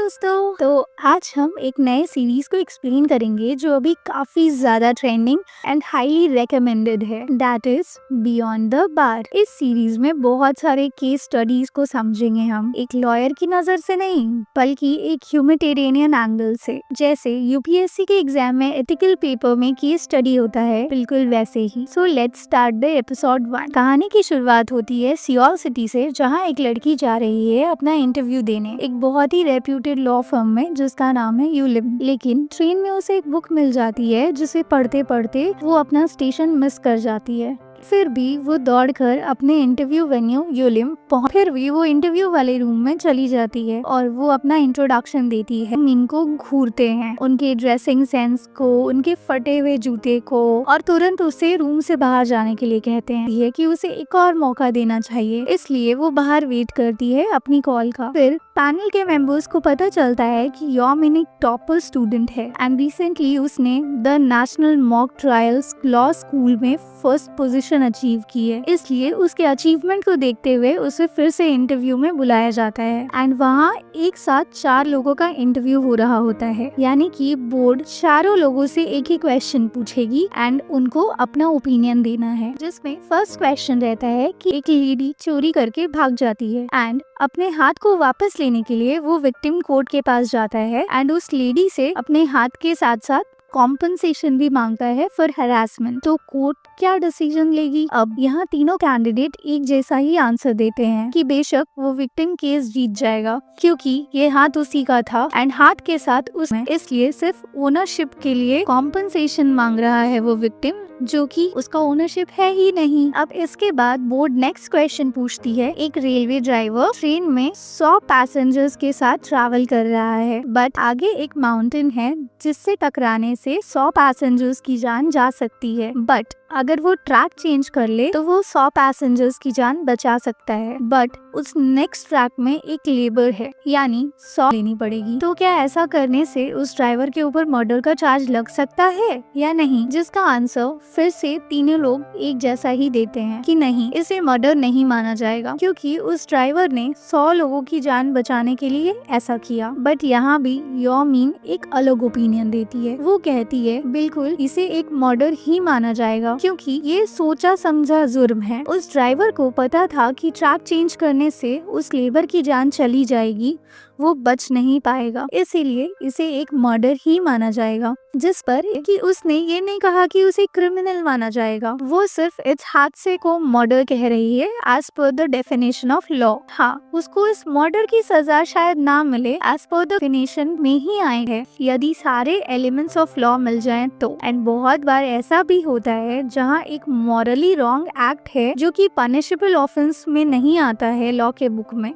दोस्तों, तो आज हम एक नए सीरीज को एक्सप्लेन करेंगे जो अभी काफी ज्यादा ट्रेंडिंग एंड हाईली रेकमेंडेड है, दैट इज बियॉन्ड द बार। इस सीरीज में बहुत सारे केस स्टडीज को समझेंगे हम, एक लॉयर की नजर से नहीं बल्कि एक ह्यूमैनिटेरियन एंगल से। जैसे यूपीएससी के एग्जाम में एथिकल पेपर में केस स्टडी होता है, बिल्कुल वैसे ही। So let's start the episode 1। कहानी की शुरुआत होती है सियोल सिटी से, जहाँ एक लड़की जा रही है अपना इंटरव्यू देने एक बहुत ही रेप्यूटेड लॉ फर्म में जिसका नाम है यूलिम। लेकिन ट्रेन में उसे एक बुक मिल जाती है जिसे पढ़ते पढ़ते वो अपना स्टेशन मिस कर जाती है। फिर भी वो दौड़कर अपने इंटरव्यू वेन्यू यूलिम फिर भी वो इंटरव्यू वाले रूम में चली जाती है और वो अपना इंट्रोडक्शन देती है। इनको घूरते हैं, उनके ड्रेसिंग सेंस को, उनके फटे हुए जूते को, और तुरंत उसे रूम से बाहर जाने के लिए कहते हैं ये कि उसे एक और मौका देना चाहिए। इसलिए वो बाहर वेट करती है अपनी कॉल का। फिर पैनल के मेंबर्स को पता चलता है कि यॉमिन एक टॉपर स्टूडेंट है एंड रिसेंटली उसने the national mock trials law school में फर्स्ट पोजीशन अचीव की है। इसलिए उसके अचीवमेंट को देखते हुए उसे फिर से इंटरव्यू में बुलाया जाता है एंड वहाँ एक साथ 4 लोगों का इंटरव्यू हो रहा होता है। यानी कि बोर्ड चारों लोगों से एक ही क्वेश्चन पूछेगी एंड उनको अपना ओपिनियन देना है, जिसमें फर्स्ट क्वेश्चन रहता है कि एक लेडी चोरी करके भाग जाती है एंड अपने हाथ को वापस लेने के लिए वो विक्टिम कोर्ट के पास जाता है एंड उस लेडी से अपने हाथ के साथ साथ कॉम्पनसेशन भी मांगता है फॉर हरासमेंट। तो कोर्ट क्या डिसीजन लेगी? अब यहाँ तीनों कैंडिडेट एक जैसा ही आंसर देते हैं कि बेशक वो विक्टिम केस जीत जाएगा क्योंकि ये हाथ उसी का था एंड हाथ के साथ उसमें, इसलिए सिर्फ ओनरशिप के लिए कॉम्पनसेशन मांग रहा है वो विक्टिम, जो कि उसका ओनरशिप है ही नहीं। अब इसके बाद बोर्ड नेक्स्ट क्वेश्चन पूछती है, एक रेलवे ड्राइवर ट्रेन में 100 पैसेंजर्स के साथ ट्रैवल कर रहा है बट आगे एक माउंटेन है जिससे टकराने से 100 पैसेंजर्स की जान जा सकती है, बट अगर वो ट्रैक चेंज कर ले तो वो 100 पैसेंजर्स की जान बचा सकता है। बट उस नेक्स्ट ट्रैक में एक लेबर है, यानी 100 लेनी पड़ेगी। तो क्या ऐसा करने से उस ड्राइवर के ऊपर मर्डर का चार्ज लग सकता है या नहीं? जिसका आंसर फिर से तीनों लोग एक जैसा ही देते हैं कि नहीं, इसे मर्डर नहीं माना जाएगा क्योंकि उस ड्राइवर ने 100 लोगों की जान बचाने के लिए ऐसा किया। बट यहाँ भी यॉमिन एक अलग ओपिनियन देती है। वो कहती है बिल्कुल इसे एक मर्डर ही माना जाएगा क्योंकि ये सोचा समझा जुर्म है। उस ड्राइवर को पता था कि ट्रैक चेंज करने से उस लेबर की जान चली जाएगी, वो बच नहीं पाएगा, इसीलिए इसे एक मर्डर ही माना जाएगा। जिस पर कि उसने ये नहीं कहा कि उसे क्रिमिनल माना जाएगा, वो सिर्फ इस हादसे को मर्डर कह रही है as per the definition of law. हाँ, उसको इस मर्डर की सजा शायद ना मिले एज पर द डेफिनेशन में ही आए है यदि सारे एलिमेंट्स ऑफ लॉ मिल जाएं तो। एंड बहुत बार ऐसा भी होता है जहाँ एक मॉरली रॉन्ग एक्ट है जो कि पनिशेबल ऑफेंस में नहीं आता है लॉ के बुक में।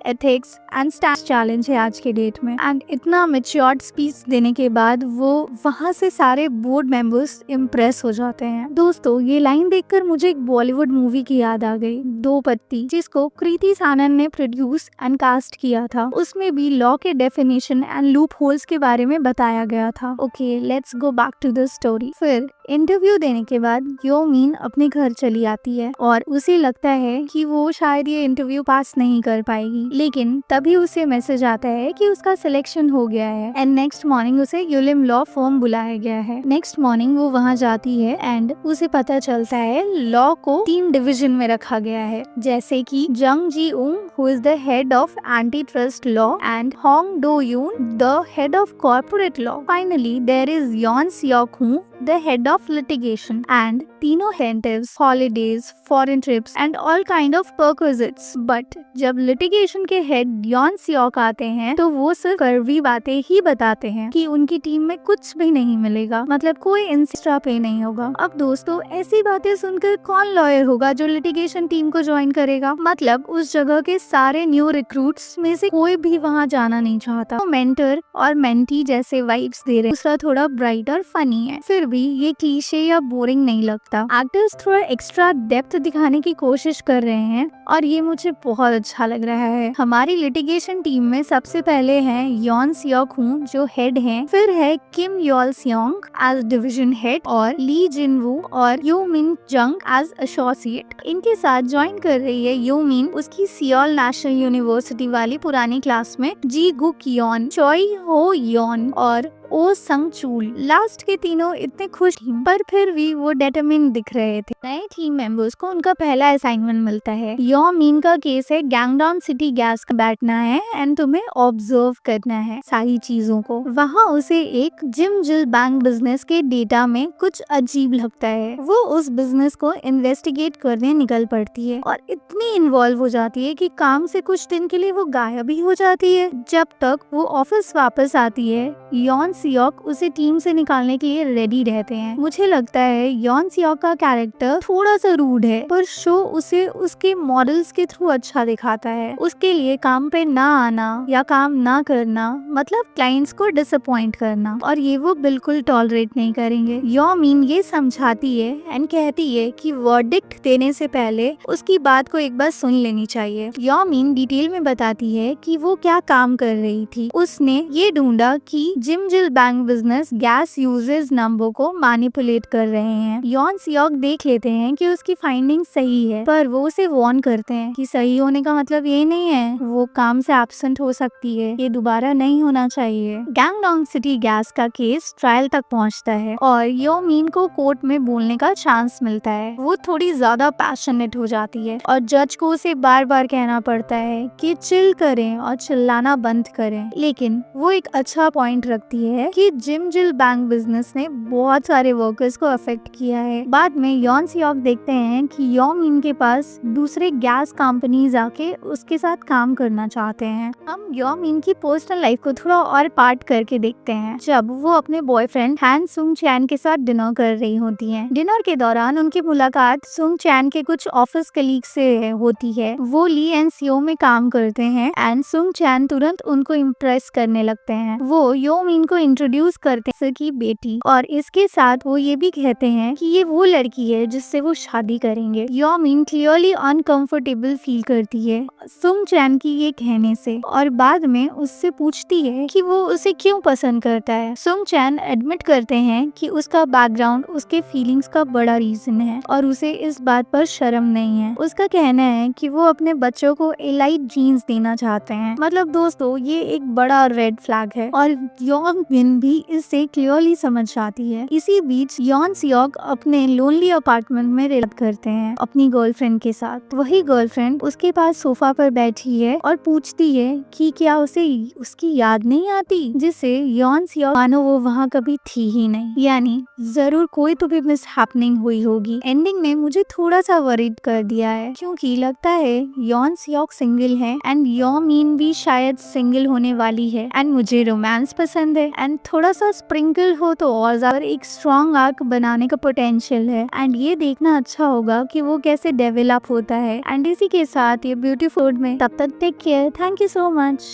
एथिक्स एंड स्टैंड चैलेंज है आज के डेट में। एंड इतना मैच्योर्ड स्पीच देने के बाद वो वहाँ से सारे बोर्ड मेंबर्स इम्प्रेस हो जाते हैं। दोस्तों, ये लाइन देखकर मुझे एक बॉलीवुड मूवी की याद आ गई, 2 पत्ती, जिसको कृति सानन ने प्रोड्यूस एंड कास्ट किया था। उसमें भी लॉ के डेफिनेशन एंड लूप होल्स के बारे में बताया गया था। Okay, let's go back to the story. फिर इंटरव्यू देने के बाद यॉमिन अपने घर चली आती है और उसे लगता है कि वो शायद ये इंटरव्यू पास नहीं कर पाएगी, लेकिन तभी उसे मैसेज आता है कि उसका सिलेक्शन हो गया है एंड नेक्स्ट मॉर्निंग उसे यूलिम लॉ फर्म बुलाया गया है। नेक्स्ट मॉर्निंग वो वहाँ जाती है एंड उसे पता चलता है लॉ को 3 डिवीजन में रखा गया है, जैसे कि Jung Ji Ung who is the head of antitrust law and Hong Do Yoon the head of corporate law. Finally there is Yoon Seok who the head of litigation, and तीनों incentives, holidays, foreign trips and all kind of perquisites। But जब litigation के head Yon Seok आते हैं तो वो सिर्फ कड़वी बातें ही बताते हैं कि उनकी टीम में कुछ भी नहीं मिलेगा, मतलब कोई एक्स्ट्रा पे नहीं होगा। अब दोस्तों, ऐसी बातें सुनकर कौन लॉयर होगा जो लिटिगेशन टीम को ज्वाइन करेगा? मतलब उस जगह के सारे न्यू रिक्रूट्स में से कोई भी वहाँ जाना नहीं चाहता। तो मेंटर और मेंटी जैसे वाइब्स दे रहे, दूसरा थोड़ा ब्राइट और फनी है। फिर भी ये क्लीशे या बोरिंग नहीं लगता। एक्टर्स थोड़ा एक्स्ट्रा डेप्थ दिखाने की कोशिश कर रहे हैं और ये मुझे बहुत अच्छा लग रहा है। है। हमारी लिटिगेशन टीम में सबसे पहले हैं यॉन सियोक हूँ जो हेड हैं, फिर है किम योल सियोंग एज डिवीजन हेड और ली जिन वू और यू मिन जंग एज एसोसिएट। इनके साथ ज्वाइन कर रही है यू मिन उसकी सियोल नेशनल यूनिवर्सिटी वाली पुरानी क्लास में जी गुक योन, चोई हो योन और ओ संग चूल। लास्ट के तीनों इतने खुश थी पर फिर भी वो डिटरमिन्ड दिख रहे थे। नए टीम मेंबर्स को उनका पहला असाइनमेंट मिलता है। यो मीन का केस है गैंगडॉन सिटी गैस का बैठना है एंड तुम्हें ऑब्जर्व करना है सारी चीजों को। वहाँ उसे एक जिम जिल बैंक बिजनेस के डेटा में कुछ अजीब लगता है। वो उस बिजनेस को इन्वेस्टिगेट करने निकल पड़ती है और इतनी इन्वॉल्व हो जाती है कि काम से कुछ दिन के लिए वो गायब ही हो जाती है। जब तक वो ऑफिस वापस आती है यॉन सियोक उसे टीम से निकालने के लिए रेडी रहते हैं। मुझे लगता है यॉन सियोक का कैरेक्टर थोड़ा सा रूड है पर शो उसे उसके मॉडल्स के थ्रू अच्छा दिखाता है। उसके लिए काम पे ना आना या काम ना करना मतलब क्लाइंट्स को डिसअपॉइंट करना, और ये वो बिल्कुल टॉलरेट नहीं करेंगे। यो मीन ये समझाती है एंड कहती है कि वर्डिक्ट देने से पहले उसकी बात को एक बार सुन लेनी चाहिए। यो मीन डिटेल में बताती है कि वो क्या काम कर रही थी। उसने ये ढूंढा कि जिम जिल bank business gas users number को मैनिपुलेट कर रहे हैं। यॉन सियोक देख लेते हैं कि उसकी फाइंडिंग सही है पर वो उसे वार्न करते हैं कि सही होने का मतलब ये नहीं है वो काम से एब्सेंट हो सकती है, ये दोबारा नहीं होना चाहिए। गैंगडॉन्ग सिटी गैस का केस ट्रायल तक पहुंचता है और यो मीन को कोर्ट में बोलने का चांस मिलता है। वो थोड़ी ज्यादा पैशनेट हो जाती है और जज को उसे बार बार कहना पड़ता है कि चिल करें और चिल्लाना बंद करें, लेकिन वो एक अच्छा पॉइंट रखती है कि जिम जिल बैंक बिजनेस ने बहुत सारे वर्कर्स को अफेक्ट किया है। बाद में यॉन सियोक देखते हैं कि यो मीन के पास दूसरे गैस कंपनीज आके उसके साथ काम करना चाहते हैं। हम यो मीन की पर्सनल लाइफ को थोड़ा और पार्ट करके देखते हैं। जब वो अपने बॉयफ्रेंड हैन सुंग चैन के साथ डिनर कर रही होती हैं। डिनर के दौरान उनकी मुलाकात सुंग चैन के कुछ ऑफिस कलीग से होती है। वो ली एंड सीओ में काम करते हैं एंड सुंग चैन तुरंत उनको इम्प्रेस करने लगते हैं। वो यो मीन को इंट्रोड्यूस करते हैं की बेटी, और इसके साथ वो ये भी कहते हैं कि ये वो लड़की है जिससे वो शादी करेंगे। यो मीन क्लियरली अनकंफर्टेबल फील करती है सुंग चैन की ये कहने से और बाद में उससे पूछती है कि वो उसे क्यों पसंद करता है। सुंग चैन एडमिट करते हैं कि उसका बैकग्राउंड उसके फीलिंग्स का बड़ा रीजन है और उसे इस बात पर शर्म नहीं है। उसका कहना है कि वो अपने बच्चों को एलाइट जीन्स देना चाहते हैं। मतलब दोस्तों ये एक बड़ा रेड फ्लैग है और यो मीन भी इससे क्लियरली समझ जाती है। इसी बीच यॉन सियोक अपने लोनली अपार्टमेंट में रेड करते हैं अपनी गर्लफ्रेंड के साथ। वही गर्लफ्रेंड उसके पास सोफा पर बैठी है और पूछती है कि क्या उसे उसकी याद नहीं आती, जिसे यॉन सियोक मानो वो वहाँ कभी थी ही नहीं, यानी जरूर कोई तो भी मिस हैपनिंग हुई होगी। एंडिंग ने मुझे थोड़ा सा वरीड कर दिया है क्योंकि लगता है यॉन सियोक सिंगल है एंड यो मीन भी शायद सिंगल होने वाली है एंड मुझे रोमांस पसंद है एंड थोड़ा सा स्प्रिंकल हो तो और ज्यादा एक स्ट्रॉन्ग आर्क बनाने का पोटेंशियल है एंड ये देखना अच्छा होगा कि वो कैसे डेवलप होता है। एंड इसी के साथ ये ब्यूटीफुल में तब तक take care, thank you so much.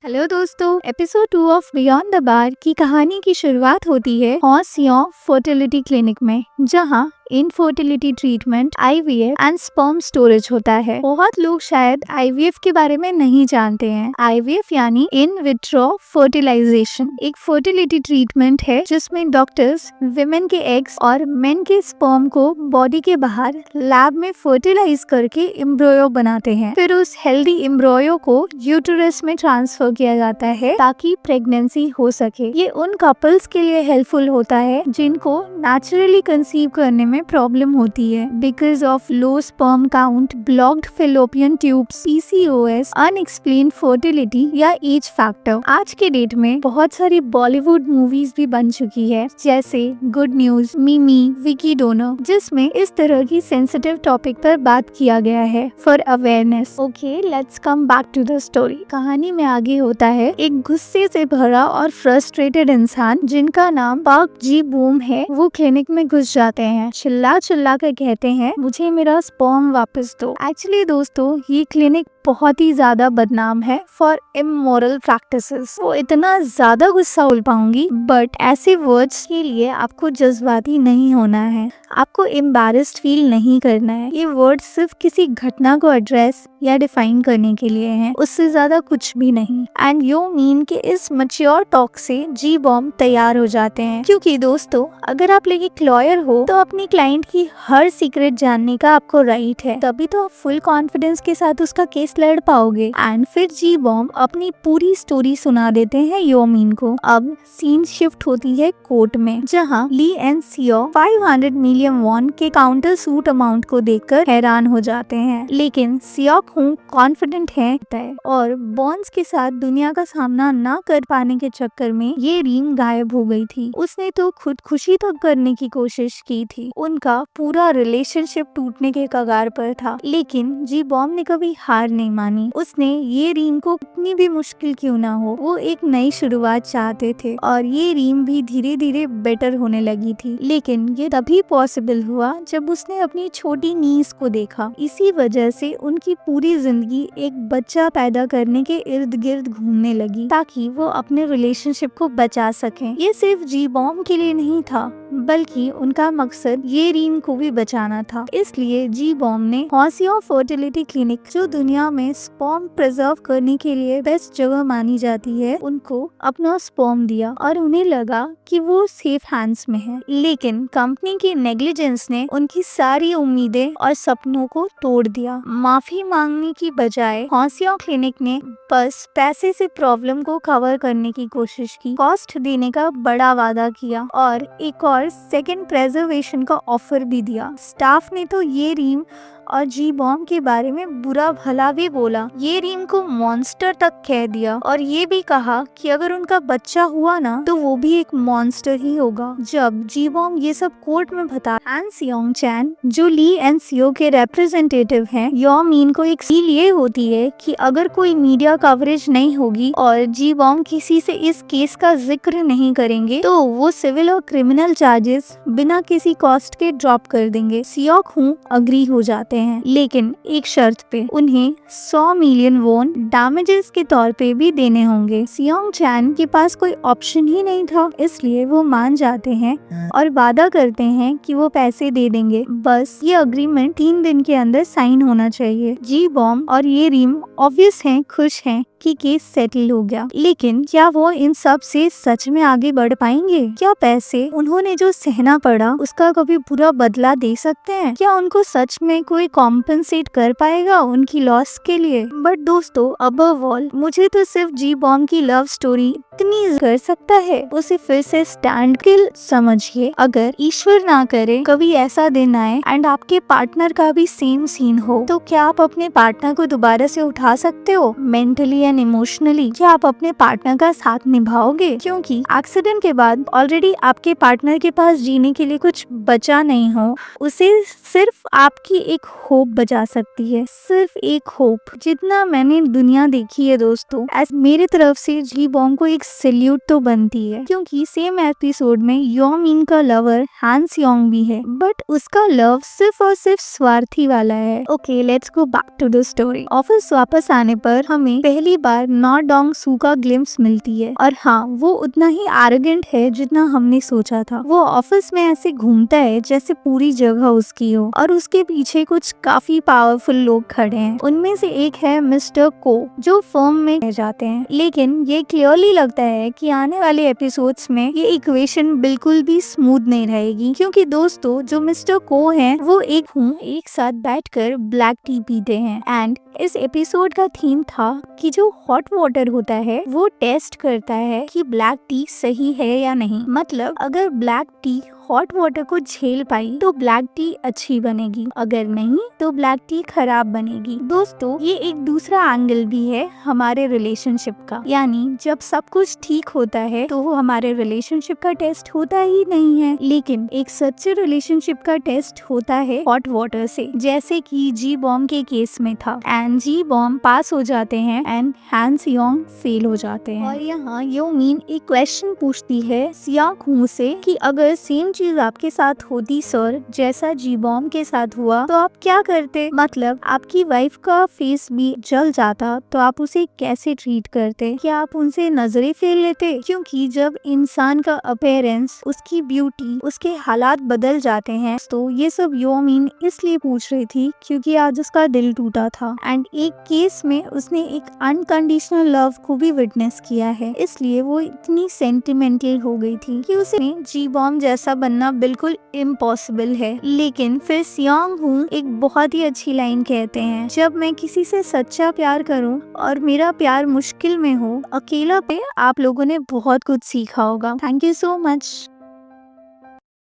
Hello दोस्तों, episode 2 of beyond the bar की कहानी की शुरुआत होती है हॉसियों फर्टिलिटी क्लिनिक में, जहां infertility treatment, IVF and sperm storage होता है। बहुत लोग शायद आईवीएफ के बारे में नहीं जानते हैं। आईवीएफ यानी इन विट्रो फर्टिलाइजेशन एक फर्टिलिटी ट्रीटमेंट है जिसमें डॉक्टर्स विमेन के एग्स और मेन के स्पर्म को बॉडी के बाहर लैब में फर्टिलाइज करके एम्ब्रियो बनाते हैं। फिर उस हेल्दी एम्ब्रियो को यूटेरस में ट्रांसफर किया जाता है ताकि प्रेगनेंसी हो सके। ये उन कपल्स के लिए हेल्पफुल होता है जिनको नेचुरली कंसीव करने में प्रॉब्लम होती है because of low sperm count, blocked fallopian tubes, PCOS, unexplained fertility या एज फैक्टर। आज के डेट में बहुत सारी बॉलीवुड मूवीज भी बन चुकी है जैसे गुड न्यूज, मिमी, विकी डोनर, जिसमें इस तरह की सेंसिटिव टॉपिक पर बात किया गया है for awareness. Okay, let's come back to the story. कहानी में आगे होता है एक गुस्से से भरा और फ्रस्ट्रेटेड इंसान जिनका नाम पार्क जी बूम है। वो क्लिनिक में घुस जाते हैं, चिल्ला चिल्ला कर कहते हैं मुझे मेरा स्पर्म वापस दो। एक्चुअली दोस्तों ये क्लिनिक बहुत ही ज्यादा बदनाम है फॉर इमोरल प्रैक्टिसेस। वो इतना ज्यादा गुस्सा उल पाऊंगी, बट ऐसे वर्ड्स के लिए आपको जज्बाती नहीं होना है, आपको एम्बैरेस्ड फील नहीं करना है। ये वर्ड सिर्फ किसी घटना को एड्रेस या डिफाइन करने के लिए हैं, उससे ज्यादा कुछ भी नहीं। एंड यो मीन के इस मैच्योर टॉक से जी बॉम्ब तैयार हो जाते हैं, क्योंकि दोस्तों अगर आप लोग एक लॉयर हो तो अपनी क्लाइंट की हर सीक्रेट जानने का आपको राइट है, तभी तो आप फुल कॉन्फिडेंस के साथ उसका केस लड़ पाओगे। एंड फिर जी बॉम्ब अपनी पूरी स्टोरी सुना देते हैं यो मीन को। अब सीन शिफ्ट होती है कोर्ट में, जहाँ ली एंड सियो 500 मिलियन वॉन के काउंटर सूट अमाउंट को देखकर हैरान हो जाते हैं, लेकिन सियो कॉन्फिडेंट है और बॉन्स के साथ दुनिया का सामना ना कर पाने के चक्कर में ये रिंग गायब हो गई थी। उसने तो खुदकुशी तक करने की कोशिश की थी, उनका पूरा रिलेशनशिप टूटने के कगार पर था, लेकिन जी बॉम्ब ने कभी हार नहीं मानी। उसने ये रिंग को कितनी भी मुश्किल क्यों ना हो, वो एक नई शुरुआत चाहते थे और ये रिंग भी धीरे धीरे बेटर होने लगी थी। लेकिन ये तभी पॉसिबल हुआ जब उसने अपनी छोटी नीस को देखा। इसी वजह से उनकी पूरी जिंदगी एक बच्चा पैदा करने के इर्द गिर्द घूमने लगी, ताकि वो अपने रिलेशनशिप को बचा सकें। ये सिर्फ जी बॉम्ब के लिए नहीं था, बल्कि उनका मकसद ये रीन को भी बचाना था। इसलिए जी बॉम्ब ने हॉसियो फर्टिलिटी क्लिनिक, जो दुनिया में स्पर्म प्रिजर्व करने के लिए बेस्ट जगह मानी जाती है, उनको अपना स्पर्म दिया और उन्हें लगा कि वो सेफ हैंड्स में है। लेकिन कंपनी की नेग्लिजेंस ने उनकी सारी उम्मीदें और सपनों को तोड़ दिया। माफी मांगने की बजाय हॉसियो क्लिनिक ने बस पैसे से प्रॉब्लम को कवर करने की कोशिश की, कॉस्ट देने का बड़ा वादा किया और एक और सेकेंड प्रेजर्वेशन का ऑफर भी दिया। स्टाफ ने तो ये रीम और जी बॉम्ब के बारे में बुरा भला भी बोला, ये रीम को मॉन्स्टर तक कह दिया और ये भी कहा कि अगर उनका बच्चा हुआ ना तो वो भी एक मॉन्स्टर ही होगा। जब जी बॉम्ब ये सब कोर्ट में बता, एन सियोंग चैन जो ली एंड सियो के रिप्रेजेंटेटिव हैं, यो मीन को एक सील ये होती है कि अगर कोई मीडिया कवरेज नहीं होगी और जी बॉम्ब किसी से इस केस का जिक्र नहीं करेंगे तो वो सिविल और क्रिमिनल चार्जेस बिना किसी कॉस्ट के ड्रॉप कर देंगे। सियो खूं अग्री हो जाते हैं, लेकिन एक शर्त पे, उन्हें 100 मिलियन वॉन डैमेजेस के तौर पे भी देने होंगे। सियोंग चैन के पास कोई ऑप्शन ही नहीं था, इसलिए वो मान जाते हैं और वादा करते हैं कि वो पैसे दे देंगे, बस ये अग्रीमेंट 3 दिन के अंदर साइन होना चाहिए। जी बॉम्ब और ये रीम ऑब्वियस हैं, खुश हैं कि केस सेटल हो गया, लेकिन क्या वो इन सब से सच में आगे बढ़ पाएंगे? क्या पैसे उन्होंने जो सहना पड़ा उसका कभी पूरा बदला दे सकते हैं? क्या उनको सच में कोई कॉम्पेंसेट कर पाएगा उनकी लॉस के लिए? बट दोस्तों, अबव ऑल मुझे तो सिर्फ जी बॉम्ब की लव स्टोरी इतनी कर सकता है, उसे फिर से स्टैंड किल समझिए। अगर ईश्वर ना करे कभी ऐसा दिन आए एंड आपके पार्टनर का भी सेम सीन हो, तो क्या आप अपने पार्टनर को दोबारा से उठा सकते हो मेंटली एंड इमोशनली? क्या आप अपने पार्टनर का साथ निभाओगे? क्योंकि एक्सीडेंट के बाद ऑलरेडी आपके पार्टनर के पास जीने के लिए कुछ बचा नहीं हो, उसे सिर्फ आपकी एक होप बचा सकती है, सिर्फ एक होप। जितना मैंने दुनिया देखी है दोस्तों, मेरे तरफ से जी बॉम्ब को एक सैल्यूट तो बनती है, क्योंकि सेम एपिसोड में यो मीन का लवर हान सियोंग भी है, बट उसका लव सिर्फ और सिर्फ स्वार्थी वाला है। Okay, let's go back to the story. Office वापस आने पर हमें पहली बार नॉ डोंग सू का ग्लिम्स मिलती है, और हाँ, वो उतना ही एरोगेंट है जितना हमने सोचा था। वो ऑफिस में ऐसे घूमता है जैसे पूरी जगह उसकी हो, और उसके पीछे कुछ काफी पावरफुल लोग खड़े हैं। उनमें से एक है मिस्टर को, जो फर्म में रह जाते हैं, लेकिन ये क्लियरली लगता है कि आने वाले एपिसोड्स में ये इक्वेशन बिल्कुल भी स्मूथ नहीं रहेगी, क्योंकि दोस्तों जो मिस्टर को हैं वो एक साथ बैठकर ब्लैक टी पीते हैं। एंड इस एपिसोड का थीम था कि जो हॉट वाटर होता है वो टेस्ट करता है कि ब्लैक टी सही है या नहीं। मतलब अगर ब्लैक टी हॉट वाटर को झेल पाई तो ब्लैक टी अच्छी बनेगी, अगर नहीं तो ब्लैक टी खराब बनेगी। दोस्तों, ये एक दूसरा एंगल भी है हमारे रिलेशनशिप का, यानी जब सब कुछ ठीक होता है तो वो हमारे रिलेशनशिप का टेस्ट होता ही नहीं है, लेकिन एक सच्चे रिलेशनशिप का टेस्ट होता है हॉट वाटर से, जैसे कि जी बॉम्ब के केस में था। एंड जी बॉम्ब पास हो जाते हैं एंड हान सियोंग फेल हो जाते हैं। और यहाँ यो मीन एक क्वेश्चन पूछती है सिया खूं से कि अगर सेम चीज आपके साथ होती सर, जैसा जीबॉम के साथ हुआ, तो आप क्या करते? मतलब आपकी वाइफ का फेस भी जल जाता तो आप उसे कैसे ट्रीट करते? क्या आप उनसे नजरें फेर लेते? क्योंकि जब इंसान का अपीयरेंस, उसकी ब्यूटी, उसके हालात बदल जाते हैं। तो ये सब योमीन इसलिए पूछ रही थी क्योंकि आज उसका दिल टूटा था एंड एक केस में उसने एक अनकंडीशनल लव को भी विटनेस किया है, इसलिए वो इतनी सेंटिमेंटल हो गई थी कि उसे जी बॉम जैसा बनना बिल्कुल इम्पॉसिबल है। लेकिन फिर सियांग हूँ एक बहुत ही अच्छी लाइन कहते हैं, जब मैं किसी से सच्चा प्यार करूँ और मेरा प्यार मुश्किल में हो, अकेला पे आप लोगों ने बहुत कुछ सीखा होगा। Thank you so much.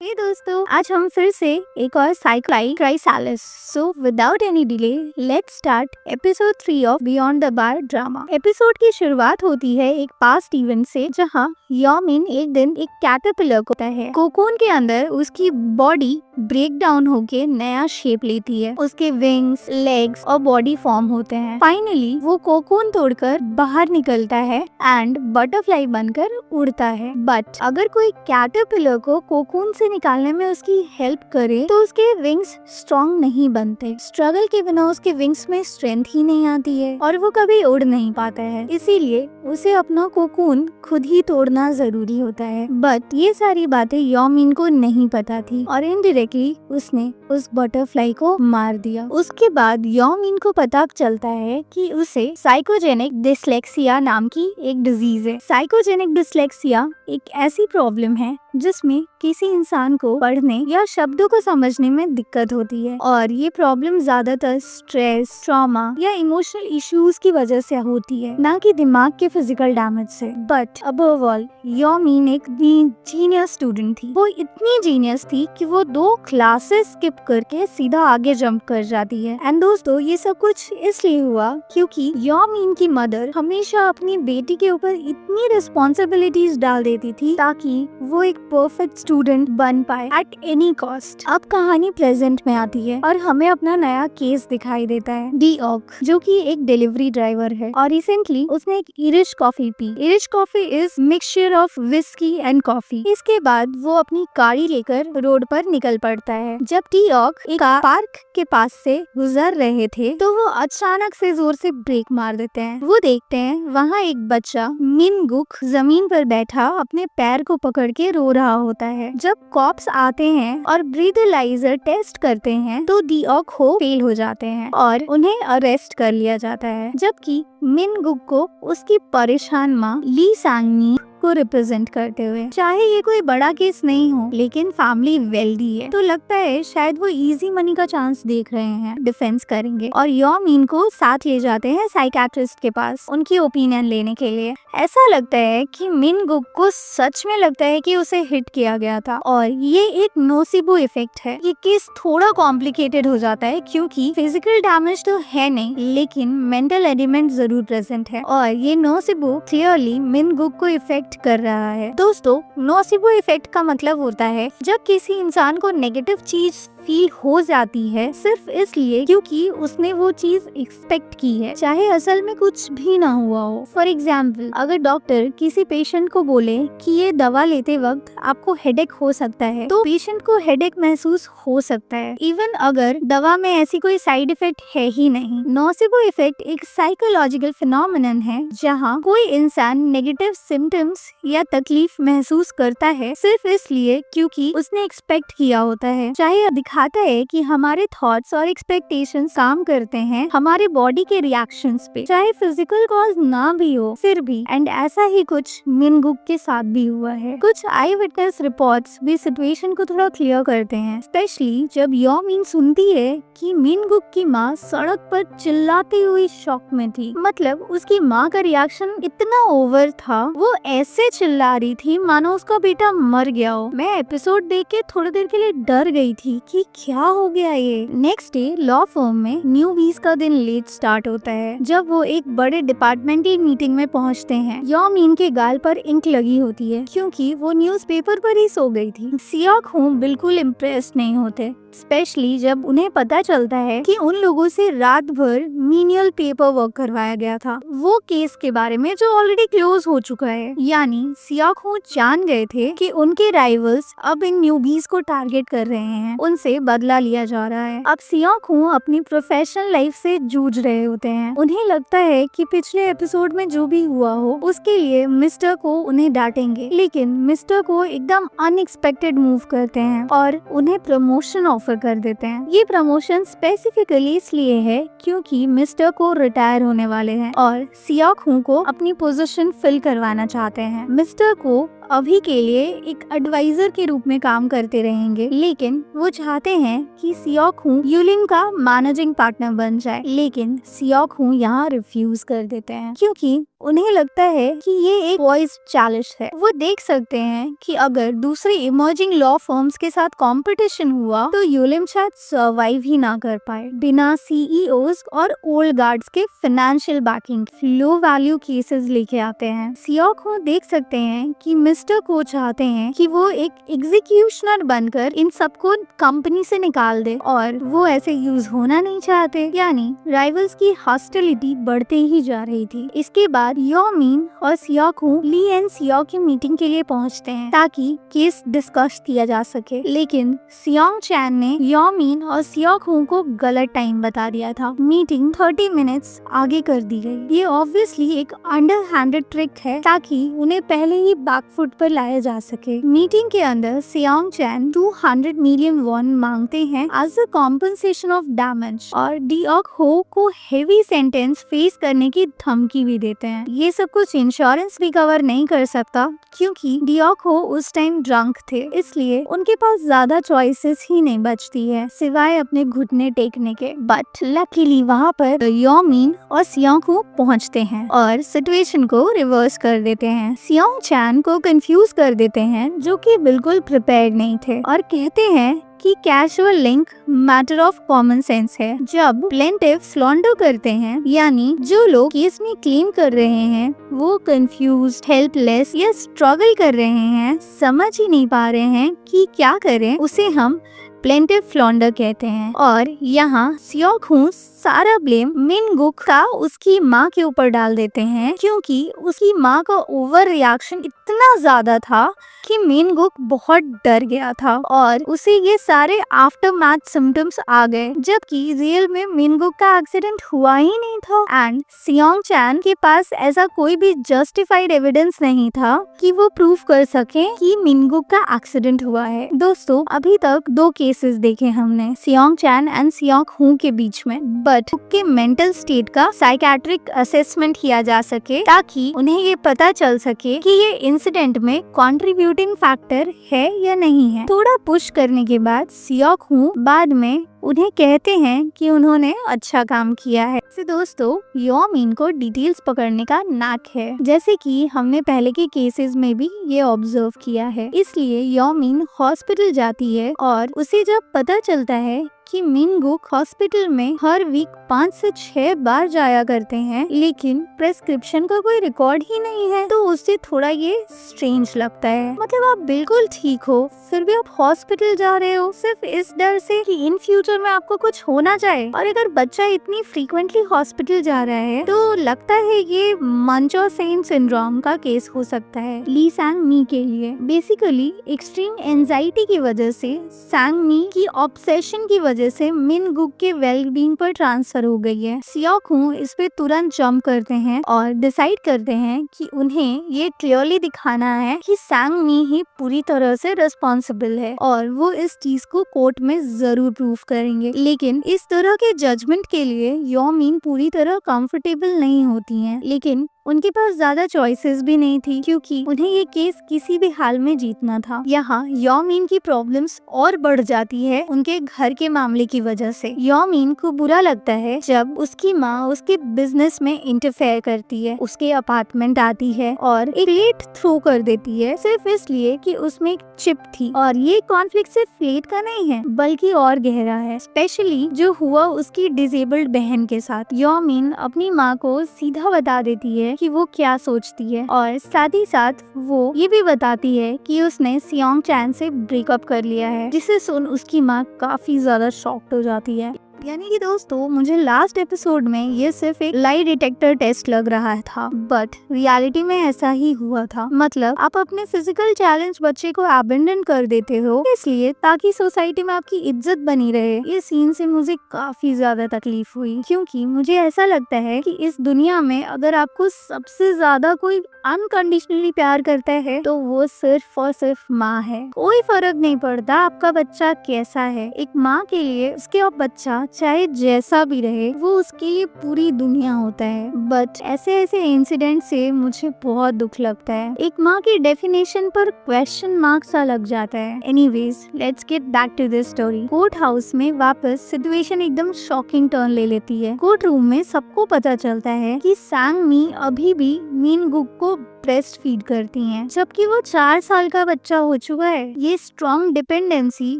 Hey दोस्तों, आज हम फिर से एक और साइक्लाई क्राइसालिस। So without any delay let's start episode 3 of beyond the bar drama. Episode की शुरुआत होती है एक पास्ट इवेंट से, जहां योमिन एक दिन एक कैटरपिलर को होता है। कोकून के अंदर उसकी बॉडी ब्रेक डाउन होके नया शेप लेती है, उसके विंग्स, लेग्स और बॉडी फॉर्म होते हैं। फाइनली वो कोकून तोड़कर बाहर निकलता है एंड बटरफ्लाई बनकर उड़ता है। बट अगर कोई कैटरपिलर को कोकून से निकालने में उसकी हेल्प करे तो उसके विंग्स स्ट्रॉन्ग नहीं बनते। स्ट्रगल के बिना उसके विंग्स में स्ट्रेंथ ही नहीं आती है और वो कभी उड़ नहीं पाता है, इसीलिए उसे अपना कोकून खुद ही तोड़ना जरूरी होता है। बट ये सारी बातें योमिन को नहीं पता थी और इनडायरेक्टली उसने उस बटरफ्लाई को मार दिया। उसके बाद योमिन को पता चलता है कि उसे साइकोजेनिक डिसलेक्सिया नाम की एक डिजीज है। साइकोजेनिक डिसलेक्सिया एक ऐसी प्रॉब्लम है जिसमें किसी इंसान को पढ़ने या शब्दों को समझने में दिक्कत होती है और ये प्रॉब्लम ज्यादातर स्ट्रेस, ट्रॉमा या इमोशनल इश्यूज की वजह से होती है, ना कि दिमाग के फिजिकल डैमेज से। बट अबव ऑल योमिन एक जीनियस स्टूडेंट थी। वो इतनी जीनियस थी कि वो 2 क्लासेस स्किप करके सीधा आगे जंप कर जाती है। एंड दोस्तों, ये सब कुछ इसलिए हुआ क्योंकि योमिन की मदर हमेशा अपनी बेटी के ऊपर इतनी रिस्पॉन्सिबिलिटीज डाल देती थी ताकि वो एक परफेक्ट स्टूडेंट बन पाए एट एनी कॉस्ट। अब कहानी प्रेजेंट में आती है और हमें अपना नया केस दिखाई देता है। डीऑक, जो कि एक डिलीवरी ड्राइवर है और रिसेंटली उसने एक Irish coffee P. Irish coffee is mixture of whisky and coffee. इसके बाद वो अपनी गाड़ी लेकर रोड पर निकल पड़ता है। जब डीऑक एक पार्क के पास से गुजर रहे थे तो वो अचानक से जोर से ब्रेक मार देते हैं। वो देखते हैं वहाँ एक बच्चा मिनगुक जमीन पर बैठा अपने पैर को पकड़ के रो रहा होता है। जब कॉप्स आते हैं और ब्रीथलाइजर टेस्ट करते हैं तो डीऑक फेल हो जाते हैं और उन्हें अरेस्ट कर लिया जाता है, जबकि मिनगुक को उसकी परेशान माँ ली सांगनी को रिप्रेजेंट करते हुए। चाहे ये कोई बड़ा केस नहीं हो, लेकिन फैमिली वेल्दी है तो लगता है शायद वो इजी मनी का चांस देख रहे हैं, डिफेंस करेंगे और योमिन को साथ ले जाते हैं साइकेट्रिस्ट के पास उनकी ओपिनियन लेने के लिए। ऐसा लगता है कि मिनगुक को सच में लगता है कि उसे हिट किया गया था और ये एक नोसिबो इफेक्ट है। ये केस थोड़ा कॉम्प्लिकेटेड हो जाता है क्योंकि फिजिकल डैमेज तो है नहीं, लेकिन मेंटल एलिमेंट जरूर प्रेजेंट है और ये नोसिबो क्लियरली मिनगुक को इफेक्ट कर रहा है। दोस्तों, नोसिबो इफेक्ट का मतलब होता है जब किसी इंसान को नेगेटिव चीज फील हो जाती है सिर्फ इसलिए क्योंकि उसने वो चीज एक्सपेक्ट की है, चाहे असल में कुछ भी ना हुआ हो। फॉर एग्जाम्पल, अगर डॉक्टर किसी पेशेंट को बोले कि ये दवा लेते वक्त आपको हेडेक हो सकता है तो पेशेंट को हेडेक महसूस हो सकता है, इवन अगर दवा में ऐसी कोई साइड इफेक्ट है ही नहीं। नोसिबो इफेक्ट एक साइकोलॉजिकल फिनोमेनन है जहाँ कोई इंसान नेगेटिव सिम्टम्स या तकलीफ महसूस करता है सिर्फ इसलिए क्योंकि उसने एक्सपेक्ट किया होता है। चाहे दिखाता है कि हमारे थॉट्स और एक्सपेक्टेशंस काम करते हैं हमारे बॉडी के रिएक्शंस पे, चाहे फिजिकल कॉज ना भी हो फिर भी। एंड ऐसा ही कुछ मिनगुक के साथ भी हुआ है। कुछ आई विटनेस रिपोर्ट्स भी सिचुएशन को थोड़ा क्लियर करते हैं, स्पेशली जब योमिन सुनती है कि मिनगुक की माँ सड़क पर चिल्लाती हुई शॉक में थी। मतलब उसकी माँ का रिएक्शन इतना ओवर था, वो ऐसे चिल्ला रही थी मानो उसका बेटा मर गया हो। मैं एपिसोड देख के थोड़ी देर के लिए डर गई थी कि क्या हो गया ये। नेक्स्ट डे लॉ फर्म में न्यू वीक का दिन लेट स्टार्ट होता है। जब वो एक बड़े डिपार्टमेंटल मीटिंग में पहुंचते हैं, योमिन के गाल पर इंक लगी होती है क्योंकि वो न्यूज़पेपर पर ही सो गई थी। सियाक हूँ बिल्कुल इम्प्रेस नहीं होते, स्पेशली जब उन्हें पता चलता है कि उन लोगों से रात भर मीनियल पेपर वर्क करवाया गया था, वो केस के बारे में जो ऑलरेडी क्लोज हो चुका है। यानी सियाक हूँ जान गए थे कि उनके राइवल्स अब इन न्यूबीज को टारगेट कर रहे हैं, उनसे बदला लिया जा रहा है। अब सियाक हूँ अपनी प्रोफेशनल लाइफ से जूझ रहे होते हैं। उन्हें लगता है कि पिछले एपिसोड में जो भी हुआ हो उसके लिए मिस्टर को उन्हें डांटेंगे, लेकिन मिस्टर को एकदम अनएक्सपेक्टेड मूव करते हैं और उन्हें प्रमोशन ऑफर कर देते हैं। ये प्रमोशन स्पेसिफिकली इसलिए है क्योंकि मिस्टर को रिटायर होने वाले हैं और सियाक हूँ को अपनी पोजीशन फिल करवाना चाहते हैं। मिस्टर को अभी के लिए एक एडवाइजर के रूप में काम करते रहेंगे, लेकिन वो चाहते हैं कि सियाक हूँ यूलिन का मैनेजिंग पार्टनर बन जाए, लेकिन सियाक हूँ यहाँ रिफ्यूज कर देते हैं क्योंकि उन्हें लगता है कि ये एक वॉइस चैलेंज है। वो देख सकते हैं कि अगर दूसरे इमर्जिंग लॉ फर्म्स के साथ कंपटीशन हुआ तो यूलिन शायद सर्वाइव ही ना कर पाए बिना सीईओज और ओल्ड गार्ड्स के financial backing. Low value cases लेके आते हैं। सियाक हूँ देख सकते हैं कि मिस्टर को चाहते हैं कि वो एक एग्जीक्यूशनर बनकर इन सबको कंपनी से निकाल दे और वो ऐसे यूज होना नहीं चाहते, यानी राइवल्स की हॉस्टिलिटी बढ़ते ही जा रही थी। इसके बाद यो मीन और सियाक हूँ ली एंड सियाओ की मीटिंग के लिए पहुँचते हैं ताकि केस डिस्कस किया जा सके, लेकिन सियांग चैन ने यो मीन और सियाक हूँ को गलत टाइम बता दिया था। मीटिंग 30 मिनट्स आगे कर दी गई। ये ऑब्वियसली एक अंडर हैंडेड ट्रिक है ताकि उन्हें पहले ही बैकफुट पर लाया जा सके। मीटिंग के अंदर सियांग चैन 200 मिलियन वॉन मांगते हैं as a compensation of damage और डिओक हो को हेवी सेंटेंस फेस करने की धमकी भी देते हैं। ये सब कुछ इंश्योरेंस भी कवर नहीं कर सकता क्योंकि डिओक हो उस टाइम ड्रंक थे, इसलिए उनके पास ज्यादा चॉइसेस ही नहीं बचती है सिवाय अपने घुटने टेकने के। बट लकीली वहाँ पर यो मीन और सियांग हूँ पहुँचते हैं और सिचुएशन को रिवर्स कर देते हैं। सियांग चैन को कंफ्यूज कर देते हैं जो कि बिल्कुल प्रिपेयर्ड नहीं थे और कहते हैं कि casual link matter of common sense है। जब प्लेंटिव स्लॉन्डर करते हैं, यानी जो लोग केस में क्लेम कर रहे हैं वो कंफ्यूज, हेल्पलेस या स्ट्रगल कर रहे हैं, समझ ही नहीं पा रहे हैं कि क्या करें, उसे हम प्लेंटिव फ्लॉन्डर कहते हैं। और यहाँ सियाक हूँ सारा ब्लेम मिन गुक का उसकी माँ के ऊपर डाल देते हैं क्योंकि उसकी माँ का ओवर रिएक्शन इतना ज्यादा था कि मिन गुक बहुत डर गया था और उसे ये सारे आफ्टर मैच सिम्टम्स आ गए, जबकि रियल में मिन गुक का एक्सीडेंट हुआ ही नहीं था एंड सियांग चैन के पास ऐसा कोई भी जस्टिफाइड एविडेंस नहीं था कि वो प्रूफ कर सके कि मिन गुक का एक्सीडेंट हुआ है। दोस्तों, अभी तक 2 केसेस देखे हमने सियांग चैन एंड सियांग हूँ के बीच में, बट के मेंटल स्टेट का साइकेट्रिक असेसमेंट किया जा सके ताकि उन्हें ये पता चल सके कि ये इंसिडेंट में कंट्रीब्यूटिंग फैक्टर है या नहीं है। थोड़ा पुश करने के बाद सियाक हूँ बाद में उन्हें कहते हैं कि उन्होंने अच्छा काम किया है। दोस्तों, यो मीन को डिटेल्स पकड़ने का नाक है, जैसे कि हमने पहले के केसेस में भी ये ऑब्जर्व किया है। इसलिए यो मीन हॉस्पिटल जाती है और उसे जब पता चलता है कि मिन गुक हॉस्पिटल में हर वीक 5 से 6 बार जाया करते हैं, लेकिन प्रेस्क्रिप्शन का कोई रिकॉर्ड ही नहीं है, तो उससे थोड़ा ये स्ट्रेंज लगता है। मतलब आप बिल्कुल ठीक हो, फिर भी आप हॉस्पिटल जा रहे हो सिर्फ इस डर से कि इन फ्यूचर में आपको कुछ हो ना जाए। और अगर बच्चा इतनी फ्रीक्वेंटली हॉस्पिटल जा रहा है तो लगता है ये मंचो सेन सिंड्रोम का केस हो सकता है ली सैंग मी के लिए। बेसिकली एक्सट्रीम एंजाइटी की वजह से सैंग मी की ऑब्सेशन की वजह से मिन गुक के वेल बीइंग पर ट्रांसफर हो गई है। सियाक हूँ इस पे तुरंत जंप करते हैं और डिसाइड करते हैं कि उन्हें ये क्लियरली दिखाना है कि सैंग मी ही पूरी तरह से रिस्पॉन्सिबल है और वो इस चीज को कोर्ट में जरूर प्रूफ करेंगे। लेकिन इस तरह के जजमेंट के लिए यो मीन पूरी तरह कंफर्टेबल नहीं होती हैं, लेकिन उनके पास ज्यादा चॉइसेस भी नहीं थी क्योंकि उन्हें ये केस किसी भी हाल में जीतना था। यहाँ यो मीन की प्रॉब्लम्स और बढ़ जाती है उनके घर के मामले की वजह से। यो मीन को बुरा लगता है जब उसकी माँ उसके बिजनेस में इंटरफेयर करती है, उसके अपार्टमेंट आती है और एक प्लेट थ्रो कर देती है सिर्फ इसलिए कि उसमें एक चिप थी। और ये कॉन्फ्लिक्ट सिर्फ प्लेट का नहीं है बल्कि और गहरा है, स्पेशली जो हुआ उसकी डिसेबल्ड बहन के साथ। यो मीन अपनी माँ को सीधा बता देती है कि वो क्या सोचती है और साथ ही साथ वो ये भी बताती है कि उसने सियांग चैन से ब्रेकअप कर लिया है, जिसे सुन उसकी माँ काफी ज्यादा शॉक्ड हो जाती है। यानी कि दोस्तों मुझे लास्ट एपिसोड में ये सिर्फ एक लाई डिटेक्टर टेस्ट लग रहा था, बट रियलिटी में ऐसा ही हुआ था। मतलब आप अपने फिजिकल चैलेंज बच्चे को अबेंडन कर देते हो इसलिए ताकि सोसाइटी में आपकी इज्जत बनी रहे। ये सीन से मुझे काफी ज्यादा तकलीफ हुई, क्योंकि मुझे ऐसा लगता है कि इस दुनिया में अगर आपको सबसे ज्यादा कोई अनकंडीशनली प्यार करता है तो वो सिर्फ और सिर्फ माँ है। कोई फर्क नहीं पड़ता आपका बच्चा कैसा है, एक माँ के लिए उसके बच्चा चाहे जैसा भी रहे वो उसके लिए पूरी दुनिया होता है। बट ऐसे ऐसे इंसिडेंट से मुझे बहुत दुख लगता है, एक माँ की डेफिनेशन पर क्वेश्चन मार्क सा लग जाता है। Anyways let's get back to this story. Court house में वापस सिचुएशन एकदम शॉकिंग टर्न ले लेती है। कोर्ट रूम में सबको पता चलता है कि सांग मी अभी भी मीन गुक को ब्रेस्ट फीड करती हैं, जबकि वो 4 साल का बच्चा हो चुका है। ये स्ट्रॉन्ग डिपेंडेंसी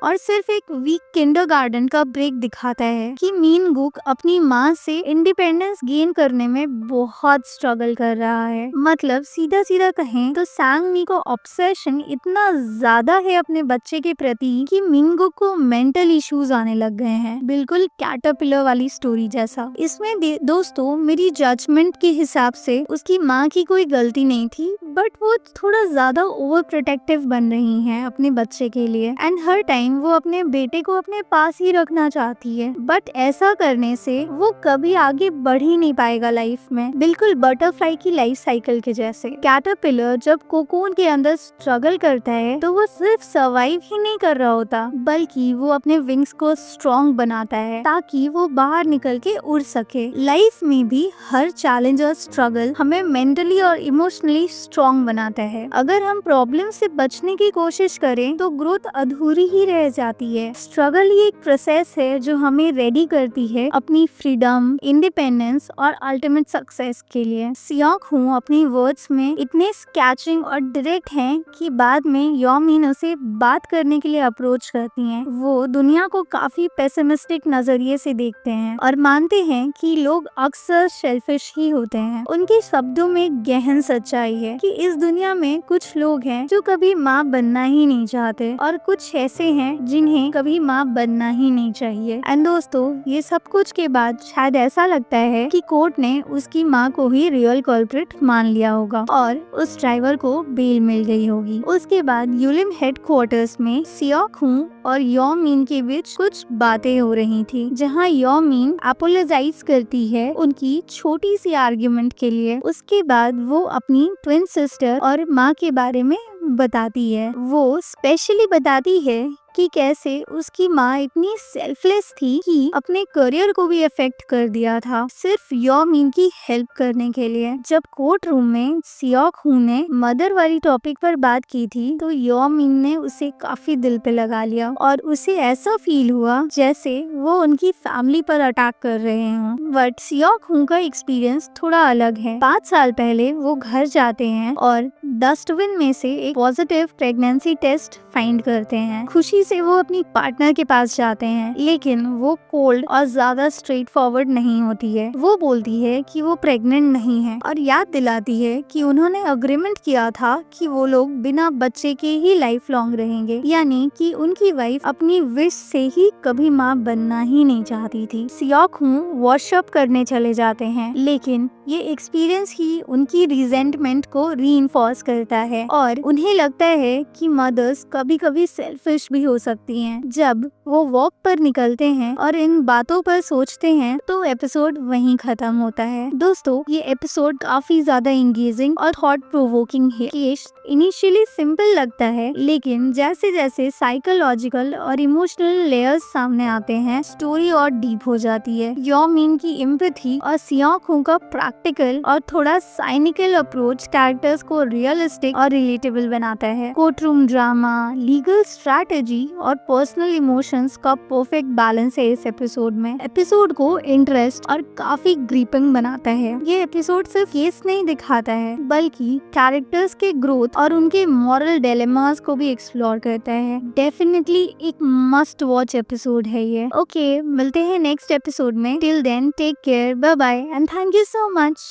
और सिर्फ एक वीक किंडरगार्टन का ब्रेक दिखाता है कि मीन गुक अपनी माँ से इंडिपेंडेंस गेन करने में बहुत स्ट्रगल कर रहा है। मतलब सीधा सीधा कहें तो सांग मी को ऑब्सेशन इतना ज्यादा है अपने बच्चे के प्रति कि मीन गुक को मेंटल इश्यूज आने लग गए हैं, बिल्कुल कैटरपिलर वाली स्टोरी जैसा। इसमें दोस्तों मेरी जजमेंट के हिसाब से उसकी माँ की कोई गलती नहीं थी, बट वो थोड़ा ज्यादा ओवर प्रोटेक्टिव बन रही हैं अपने बच्चे के लिए एंड हर टाइम वो अपने बेटे को अपने पास ही रखना चाहती है। बट ऐसा करने से वो कभी आगे बढ़ ही नहीं पाएगा लाइफ में, बिल्कुल बटरफ्लाई की लाइफ साइकिल के जैसे। कैटरपिलर जब कोकून के अंदर स्ट्रगल करता है तो वो सिर्फ सर्वाइव ही नहीं कर रहा होता, बल्कि वो अपने विंग्स को स्ट्रॉन्ग बनाता है ताकि वो बाहर निकल के उड़ सके। लाइफ में भी हर चैलेंज और स्ट्रगल हमें मेंटली और इमोशनली स्ट्रॉन्ग बनाता है। अगर हम प्रॉब्लम से बचने की कोशिश करें तो ग्रोथ अधूरी ही रह जाती है। स्ट्रगल ये एक प्रोसेस है जो हमें रेडी करती है अपनी फ्रीडम, इंडिपेंडेंस और अल्टीमेट सक्सेस के लिए। सियोंग हूँ अपनी वर्ड्स में इतने स्कैचिंग और डायरेक्ट हैं कि बाद में योमिन उसे बात करने के लिए अप्रोच करती हैं। वो दुनिया को काफी पेसिमिस्टिक नजरिए से देखते हैं और मानते हैं कि लोग अक्सर सेल्फिश ही होते हैं। उनके शब्दों में गहन सच्चाई है कि इस दुनिया में कुछ लोग हैं जो कभी माँ बनना ही नहीं चाहते और कुछ ऐसे हैं जिन्हें कभी माँ बनना ही नहीं चाहिए। एंड दोस्तों ये सब कुछ के बाद शायद ऐसा लगता है कि कोर्ट ने उसकी माँ को ही रियल कल्प्रिट मान लिया होगा और उस ड्राइवर को बेल मिल गई होगी। उसके बाद यूलिम हेडक्वार्टर्स में सियोंग हूँ और योमिन के बीच कुछ बातें हो रही थी, जहाँ योमिन अपोलोजाइज करती है उनकी छोटी सी आर्ग्यूमेंट के लिए। उसके बाद वो अपनी ट्विन सिस्टर और माँ के बारे में बताती है। वो स्पेशली बताती है कि कैसे उसकी माँ इतनी सेल्फलेस थी कि अपने करियर को भी अफेक्ट कर दिया था सिर्फ योमिन की हेल्प करने के लिए। जब कोर्ट रूम में सियोंग हूँ ने मदर वाली टॉपिक पर बात की थी तो योमिन ने उसे काफी दिल पे लगा लिया और उसे ऐसा फील हुआ जैसे वो उनकी फैमिली पर अटैक कर रहे हों। बट सियोंग हूँ का एक्सपीरियंस थोड़ा अलग है। 5 साल पहले वो घर जाते हैं और डस्टबिन में से एक पॉजिटिव प्रेगनेंसी टेस्ट फाइंड करते हैं। खुशी से वो अपनी पार्टनर के पास जाते हैं, लेकिन वो कोल्ड और ज्यादा स्ट्रेट फॉरवर्ड नहीं होती है। वो बोलती है कि वो प्रेग्नेंट नहीं है और याद दिलाती है कि उन्होंने अग्रीमेंट किया था कि वो लोग बिना बच्चे के ही लाइफ लॉन्ग रहेंगे, यानी कि उनकी वाइफ अपनी विश से ही कभी माँ बनना ही नहीं चाहती थी। सियोंग हूँ वॉशअप करने चले जाते हैं, लेकिन ये एक्सपीरियंस ही उनकी रिजेंटमेंट को रीइंफोर्स करता है और उन्हें लगता है कि मदर्स कभी कभी सेल्फिश भी हो सकती हैं। जब वो वॉक पर निकलते हैं और इन बातों पर सोचते हैं तो एपिसोड वहीं खत्म होता है। दोस्तों ये एपिसोड काफी ज्यादा एंगेजिंग और थॉट प्रोवोकिंग है। केस इनिशियली सिंपल लगता है, लेकिन जैसे जैसे साइकोलॉजिकल और इमोशनल लेयर्स सामने आते हैं स्टोरी और डीप हो जाती है। योमिन की एम्पैथी और सियोंग हूँ का प्रैक्टिकल और थोड़ा साइनिकल अप्रोच कैरेक्टर्स को रियलिस्टिक और रिलेटेबल बनाता है। कोर्टरूम ड्रामा, लीगल स्ट्रैटेजी और पर्सनल इमोशंस का परफेक्ट बैलेंस है इस एपिसोड में। एपिसोड को इंटरेस्ट और काफी ग्रिपिंग बनाता है। ये एपिसोड सिर्फ केस नहीं दिखाता है, बल्कि कैरेक्टर्स के ग्रोथ और उनके मॉरल डिलेमास को भी एक्सप्लोर करता है। डेफिनेटली एक मस्ट वॉच एपिसोड है ये। ओके, मिलते हैं नेक्स्ट एपिसोड में। Till then take care, bye bye and thank you so much.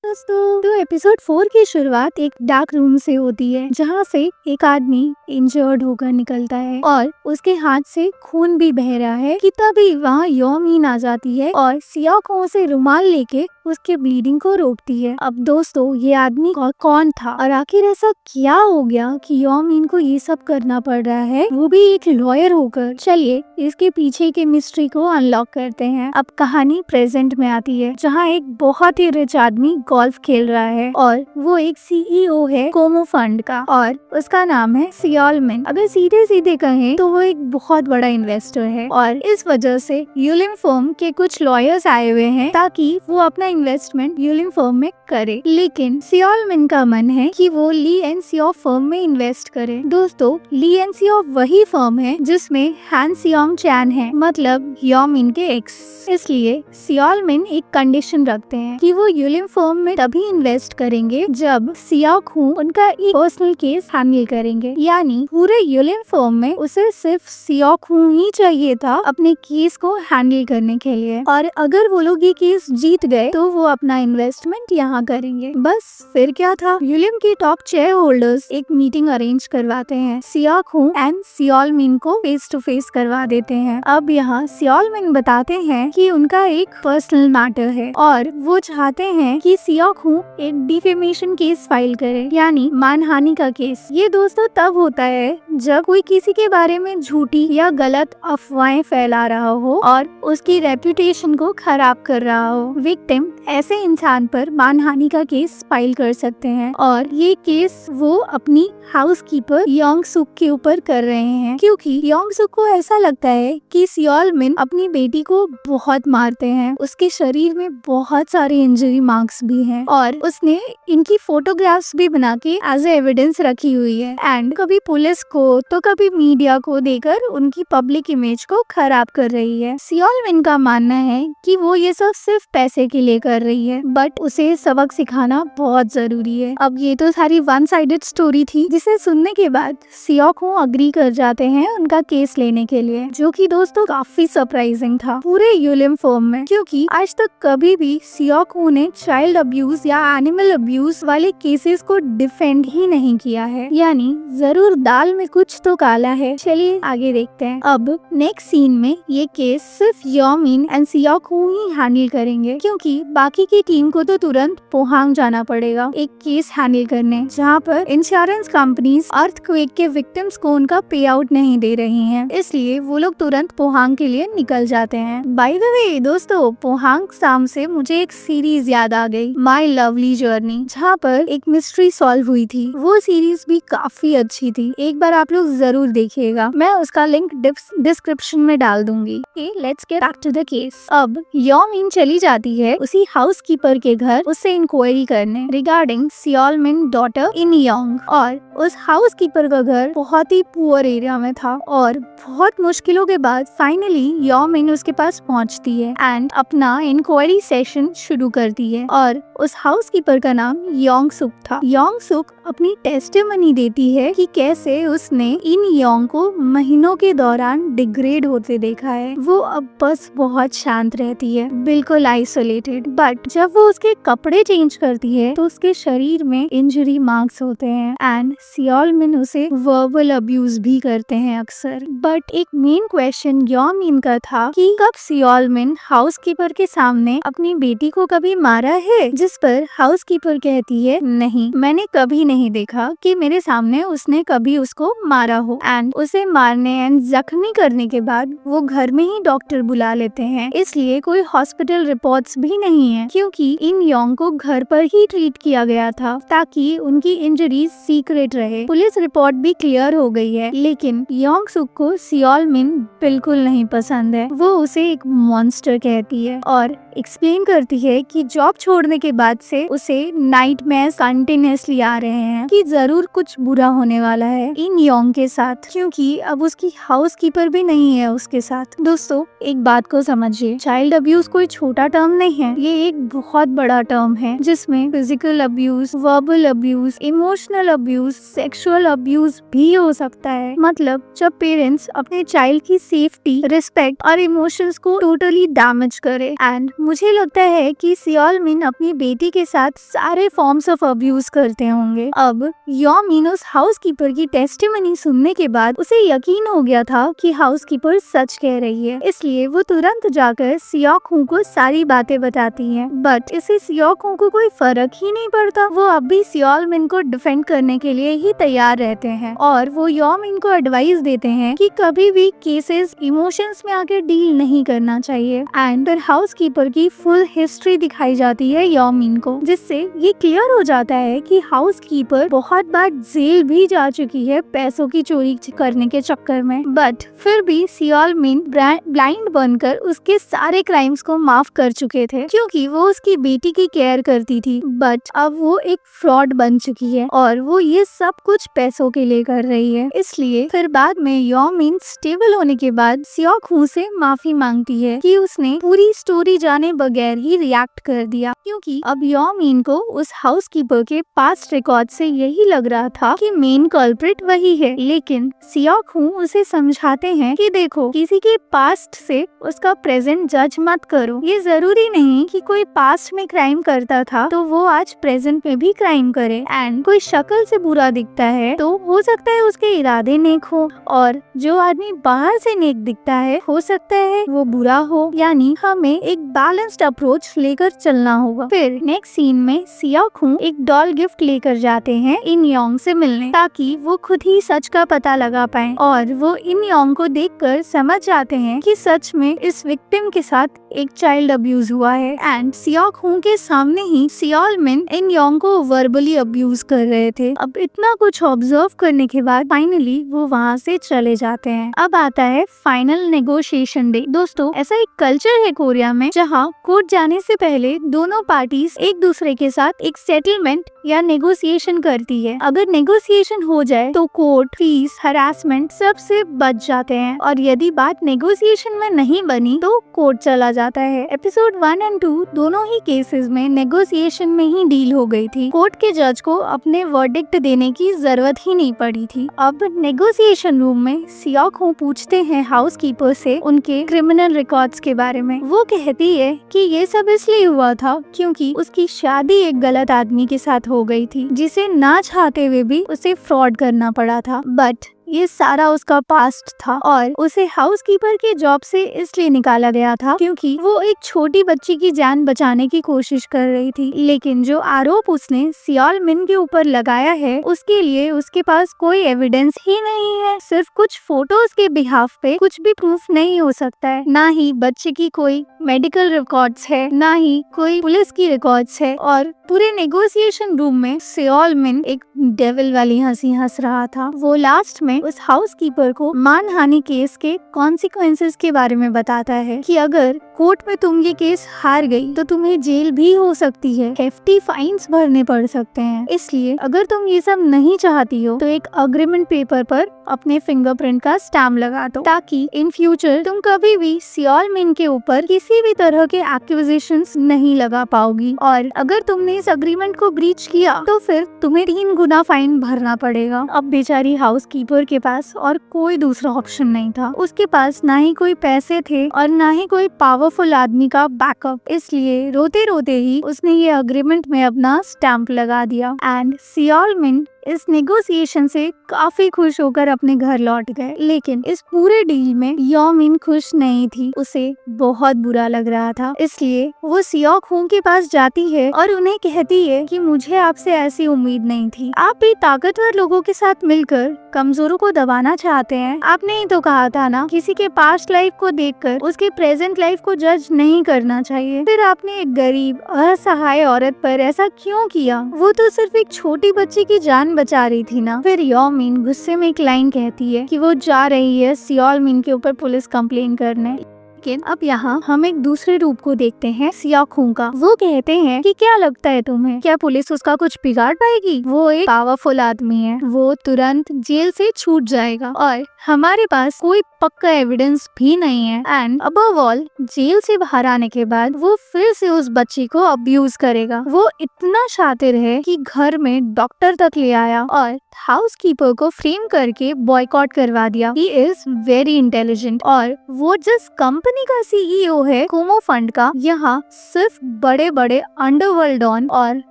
दोस्तों तो एपिसोड 4 की शुरुआत एक डार्क रूम से होती है जहाँ से एक आदमी इंजर्ड होकर निकलता है और उसके हाथ से खून भी बह रहा है कि तभी वहाँ यो मीन आ जाती है और सियाओ से रुमाल लेके उसके ब्लीडिंग को रोकती है। अब दोस्तों ये आदमी कौन था और आखिर ऐसा क्या हो गया कि यो मीन को ये सब करना पड़ रहा है, वो भी एक लॉयर होकर। चलिए इसके पीछे की मिस्ट्री को अनलॉक करते हैं। अब कहानी प्रेजेंट में आती है जहाँ एक बहुत ही रिच आदमी गोल्फ खेल रहा है और वो एक सीईओ है कोमो फंड का और उसका नाम है सियोल मिन। अगर सीधे सीधे कहें तो वो एक बहुत बड़ा इन्वेस्टर है और इस वजह से यूलिम फर्म के कुछ लॉयर्स आए हुए हैं ताकि वो अपना इन्वेस्टमेंट यूलिम फर्म में करे। लेकिन सियोल मिन का मन है कि वो ली एंड सियो फर्म में इन्वेस्ट करे। दोस्तों ली एंड सियो वही फर्म है जिसमें हान सियोंग चैन है, मतलब यो मिन के एक्स। इसलिए सियोल मिन एक कंडीशन रखते हैं कि वो यूलिम फर्म में तभी इन्वेस्ट करेंगे जब सियाओ खू उनका एक पर्सनल केस हैंडल करेंगे। यानी पूरे यूलिम फर्म में उसे सिर्फ सियाओ खू ही चाहिए था अपने केस को हैंडल करने के लिए, और अगर वो लोग ये केस जीत गए तो वो अपना इन्वेस्टमेंट यहाँ करेंगे। बस फिर क्या था, यूलिम के टॉप शेयर होल्डर्स एक मीटिंग अरेंज करवाते हैं। सियाओ खू एंड सियोल मिन को फेस टू फेस करवा देते हैं। अब यहाँ सियोल मिन बताते हैं कि उनका एक पर्सनल मैटर है और वो चाहते हैं कि सियाओ खू एक डिफेमेशन केस फाइल करे, यानी मानहानि का केस। ये दोस्तों तब होता है जब कोई किसी के बारे में झूठी या गलत अफवाहें फैला रहा हो और उसकी रेपुटेशन को खराब कर रहा हो। विक्टिम ऐसे इंसान पर मानहानि का केस फाइल कर सकते हैं और ये केस वो अपनी हाउसकीपर योंग सुक के ऊपर कर रहे हैं, क्योंकि योंग सुक को ऐसा लगता है कि सियोल मिन अपनी बेटी को बहुत मारते हैं। उसके शरीर में बहुत सारे इंजरी मार्क्स भी हैं और उसने इनकी फोटोग्राफ्स भी बना के एज ए एविडेंस रखी हुई है एंड कभी पुलिस को तो कभी मीडिया को देकर उनकी पब्लिक इमेज को खराब कर रही है। सियोल मिन का मानना है कि वो ये सब सिर्फ पैसे के लिए कर रही है, बट उसे सबक सिखाना बहुत जरूरी है। अब ये तो सारी वन साइडेड स्टोरी थी, जिसे सुनने के बाद सियाओ खू अग्री कर जाते हैं उनका केस लेने के लिए, जो कि दोस्तों काफी सरप्राइजिंग था पूरे यूलिम फर्म में, क्योंकि आज तक कभी भी सियाओ खू ने चाइल्ड अब्यूज या एनिमल अब्यूज वाले केसेस को डिफेंड ही नहीं किया है। यानी जरूर दाल में कुछ तो काला है। चलिए आगे देखते हैं। अब नेक्स्ट सीन में ये केस सिर्फ यो मिन एंड सियाओ खू ही हैंडल करेंगे, क्योंकि बाकी की टीम को तो तुरंत पोहांग जाना पड़ेगा एक केस हैंडल करने, जहाँ पर इंश्योरेंस कंपनीज अर्थक्वेक के विक्टिम्स को उनका पे आउट नहीं दे रही हैं। इसलिए वो लोग तुरंत पोहांग के लिए निकल जाते हैं। बाय द वे दोस्तों, पोहांग नाम से मुझे एक सीरीज याद आ गई, माई लवली जर्नी, जहाँ पर एक मिस्ट्री सॉल्व हुई थी। वो सीरीज भी काफी अच्छी थी, एक बार आप लोग जरूर देखिएगा। मैं उसका लिंक डिस्क्रिप्शन में डाल दूंगी। Let's get back to the case. अब यो मिन चली जाती है उसी हाउसकीपर के घर उससे इंक्वायरी करने रिगार्डिंग सियोल मिन डॉटर इन योंग, और उस हाउसकीपर का घर बहुत ही पुअर एरिया में था और बहुत मुश्किलों के बाद फाइनली यो मिन उसके पास पहुंचती है एंड अपना इंक्वायरी सेशन शुरू करती है। और उस हाउसकीपर का नाम योंग सुक था। योंग सुक अपनी टेस्टिमनी देती है कि कैसे उसने इन योंग को महीनों के दौरान डिग्रेड होते देखा है। वो अब बस बहुत शांत रहती है, बिल्कुल आइसोलेटेड, बट जब वो उसके कपड़े चेंज करती है तो उसके शरीर में इंजरी मार्क्स होते हैं एंड सियोल मिन उसे वर्बल अब्यूज भी करते हैं अक्सर। बट एक मेन क्वेश्चन यो मिन का था कि कब सियोल मिन हाउसकीपर के सामने अपनी बेटी को कभी मारा है, जिस पर हाउसकीपर कहती है नहीं, मैंने कभी नहीं देखा कि मेरे सामने उसने कभी उसको मारा हो। एंड उसे मारने एंड जख्मी करने के बाद वो घर में ही डॉक्टर बुला लेते हैं, इसलिए कोई हॉस्पिटल रिपोर्ट्स भी नहीं है, क्योंकि इन योंग को घर पर ही ट्रीट किया गया था ताकि उनकी इंजरीज सीक्रेट रहे। पुलिस रिपोर्ट भी क्लियर हो गई है, लेकिन योंग सुक को सियोल मिन बिल्कुल नहीं पसंद है। वो उसे एक मॉन्स्टर कहती है और एक्सप्लेन करती है कि जॉब छोड़ने के बाद से उसे नाइटमेयर्स कंटिन्यूअसली आ रहे हैं कि जरूर कुछ बुरा होने वाला है इन योंग के साथ, क्योंकि अब उसकी हाउसकीपर भी नहीं है उसके साथ। दोस्तों एक बात को समझिए, चाइल्ड अब्यूज कोई छोटा टर्म नहीं है, ये एक बहुत बड़ा टर्म है जिसमें physical abuse, verbal abuse, emotional abuse, sexual abuse भी हो सकता है। मतलब जब पेरेंट्स अपने चाइल्ड की सेफ्टी, रिस्पेक्ट और इमोशंस को टोटली डैमेज करे। एंड मुझे लगता है कि सियोल मिन अपनी अपनी बेटी के साथ सारे फॉर्म्स ऑफ अब्यूज करते होंगे। अब यॉ मिन उस हाउसकीपर की टेस्टिमनी सुनने के बाद उसे यकीन हो गया था कि हाउसकीपर सच कह रही है, इसलिए वो तुरंत जाकर सियोक हूँ को सारी बातें बताती है। बट इसे सियोक हूँ को कोई फर्क ही नहीं पड़ता। वो अब भी सियोल मिन को डिफेंड करने के लिए ही तैयार रहते हैं और वो यॉ मिन को एडवाइस देते हैं कि कभी भी केसेस इमोशंस में आकर डील नहीं करना चाहिए। एंड फिर हाउसकीपर की फुल हिस्ट्री दिखाई जाती है यॉ मिन को, जिससे ये क्लियर हो जाता है कि हाउसकीपर बहुत बार जेल भी जा चुकी है पैसों की चोरी करने के चक्कर में। बट फिर भी सियोल मिन ब्लाइंड बनकर उसके सारे क्राइम्स को माफ कर चुके थे क्योंकि वो उसकी बेटी की केयर करती थी। बट अब वो एक फ्रॉड बन चुकी है और वो ये सब कुछ पैसों के लिए कर रही है। इसलिए फिर बाद में यॉ मिन स्टेबल होने के बाद सियोक हूँ से माफी मांगती है कि उसने पूरी स्टोरी जाने बगैर ही रिएक्ट कर दिया, क्योंकि अब यॉ मिन को उस हाउसकीपर के पास्ट रिकॉर्ड से यही लग रहा था कि मेन कल्प्रिट वही है। लेकिन सियोक हूँ उसे समझाते हैं कि देखो, किसी के पास्ट से उसका प्रेजेंट जज मत करो। ये जरूरी नहीं कि कोई पास्ट में क्राइम करता था तो वो आज प्रेजेंट में भी क्राइम करे। एंड कोई शक्ल से बुरा दिखता है तो हो सकता है उसके इरादे नेक हो, और जो आदमी बाहर से नेक दिखता है हो सकता है वो बुरा हो। यानी हमें एक बैलेंस्ड अप्रोच लेकर चलना होगा। फिर नेक्स्ट सीन में सियोक हूँ एक डॉल गिफ्ट लेकर जाते हैं इन योंग से मिलने, ताकि वो खुद ही सच का पता लगा पाए। और वो इन योंग को देखकर समझ जाते हैं कि सच में इस विक्टिम के साथ एक चाइल्ड अब्यूज हुआ है। एंड सियोक हूँ के सामने ही सियोल मिन इन योंग को वर्बली अब्यूज कर रहे थे। अब इतना कुछ ऑब्जर्व करने के बाद फाइनली वो वहाँ से चले जाते हैं। अब आता है फाइनल नेगोशिएशन डे। दोस्तों, ऐसा एक कल्चर है कोरिया में जहाँ कोर्ट जाने से पहले दोनों पार्टीज एक दूसरे के साथ एक सेटलमेंट या नेगोशिएशन करती है। अगर नेगोशिएशन हो जाए तो कोर्ट, फीस, हरासमेंट सब से बच जाते हैं, और यदि बात नेगोशिएशन में नहीं बनी तो कोर्ट चला जाता है। एपिसोड 1 और 2 दोनों ही केसेस में नेगोशिएशन में ही डील हो गई थी। कोर्ट के जज को अपने वर्डिक्ट देने की जरूरत ही नहीं पड़ी थी। अब नेगोशिएशन रूम में सियोक हूँ पूछते हैं हाउसकीपर से उनके क्रिमिनल रिकॉर्ड्स के बारे में। वो कहती है कि ये सब इसलिए हुआ था क्योंकि उसकी शादी एक गलत आदमी के साथ हो गई थी, जिसे ना चाहते हुए भी उसे फ्रॉड करना पड़ा था। बट ये सारा उसका पास्ट था और उसे हाउसकीपर के जॉब से इसलिए निकाला गया था क्योंकि वो एक छोटी बच्ची की जान बचाने की कोशिश कर रही थी। लेकिन जो आरोप उसने सियोल मिन के ऊपर लगाया है उसके लिए उसके पास कोई एविडेंस ही नहीं है। सिर्फ कुछ फोटोज के बिहाफ पे कुछ भी प्रूफ नहीं हो सकता है। ना ही बच्चे की कोई मेडिकल रिकॉर्ड्स है, ना ही कोई पुलिस की रिकॉर्ड्स है। और पूरे नेगोशिएशन रूम में सियोल मिन एक डेविल वाली हंसी हंस रहा था। वो लास्ट में उस हाउसकीपर को मानहानि केस के कॉन्सिक्वेंसेस के बारे में बताता है कि अगर कोर्ट में तुम ये केस हार गई तो तुम्हें जेल भी हो सकती है, हेफ्टी फाइन्स भरने पड़ सकते हैं। इसलिए अगर तुम ये सब नहीं चाहती हो तो एक अग्रीमेंट पेपर पर अपने फिंगरप्रिंट का स्टैम्प लगा दो, ताकि इन फ्यूचर तुम कभी भी सियोल मिन के ऊपर किसी भी तरह के एक्यूजेशंस नहीं लगा पाओगी। और अगर तुमने इस अग्रीमेंट को ब्रीच किया तो फिर तुम्हें 3 गुना फाइन भरना पड़ेगा। अब बेचारी हाउसकीपर के पास और कोई दूसरा ऑप्शन नहीं था। उसके पास ना ही कोई पैसे थे और ना ही कोई पावरफुल आदमी का बैकअप। इसलिए रोते रोते ही उसने ये अग्रीमेंट में अपना स्टैम्प लगा दिया। एंड सियोल मिन इस नेगोशिएशन से काफी खुश होकर अपने घर लौट गए। लेकिन इस पूरे डील में यॉ मिन खुश नहीं थी, उसे बहुत बुरा लग रहा था। इसलिए वो सियोक हूँ के पास जाती है और उन्हें कहती है कि मुझे आपसे ऐसी उम्मीद नहीं थी। आप भी ताकतवर लोगों के साथ मिलकर कमजोरों को दबाना चाहते हैं। आपने ही तो कहा था ना, किसी के पास्ट लाइफ को देखकर उसके प्रेजेंट लाइफ को जज नहीं करना चाहिए। फिर आपने एक गरीब असहाय औरत पर ऐसा क्यों किया? वो तो सिर्फ एक छोटी बच्ची की जान बचा रही थी ना। फिर यॉ मिन गुस्से में एक लाइन कहती है कि वो जा रही है सियोल मिन के ऊपर पुलिस कंप्लेन करने। लेकिन अब यहाँ हम एक दूसरे रूप को देखते हैं सियोक हूँ का। वो कहते हैं कि क्या लगता है तुम्हें, क्या पुलिस उसका कुछ बिगाड़ पाएगी? वो एक पावरफुल आदमी है, वो तुरंत जेल से छूट जाएगा और हमारे पास कोई पक्का एविडेंस भी नहीं है। एंड अबव ऑल, जेल से बाहर आने के बाद वो फिर से उस बच्ची को अब्यूज करेगा। वो इतना शातिर है कि घर में डॉक्टर तक ले आया और हाउसकीपर को फ्रेम करके बॉयकॉट करवा दिया। ही इज वेरी इंटेलिजेंट और वो जिस कंपनी कंपनी का सीईओ है कुमो फंड का। यहाँ सिर्फ बड़े बड़े अंडरवर्ल्ड डॉन और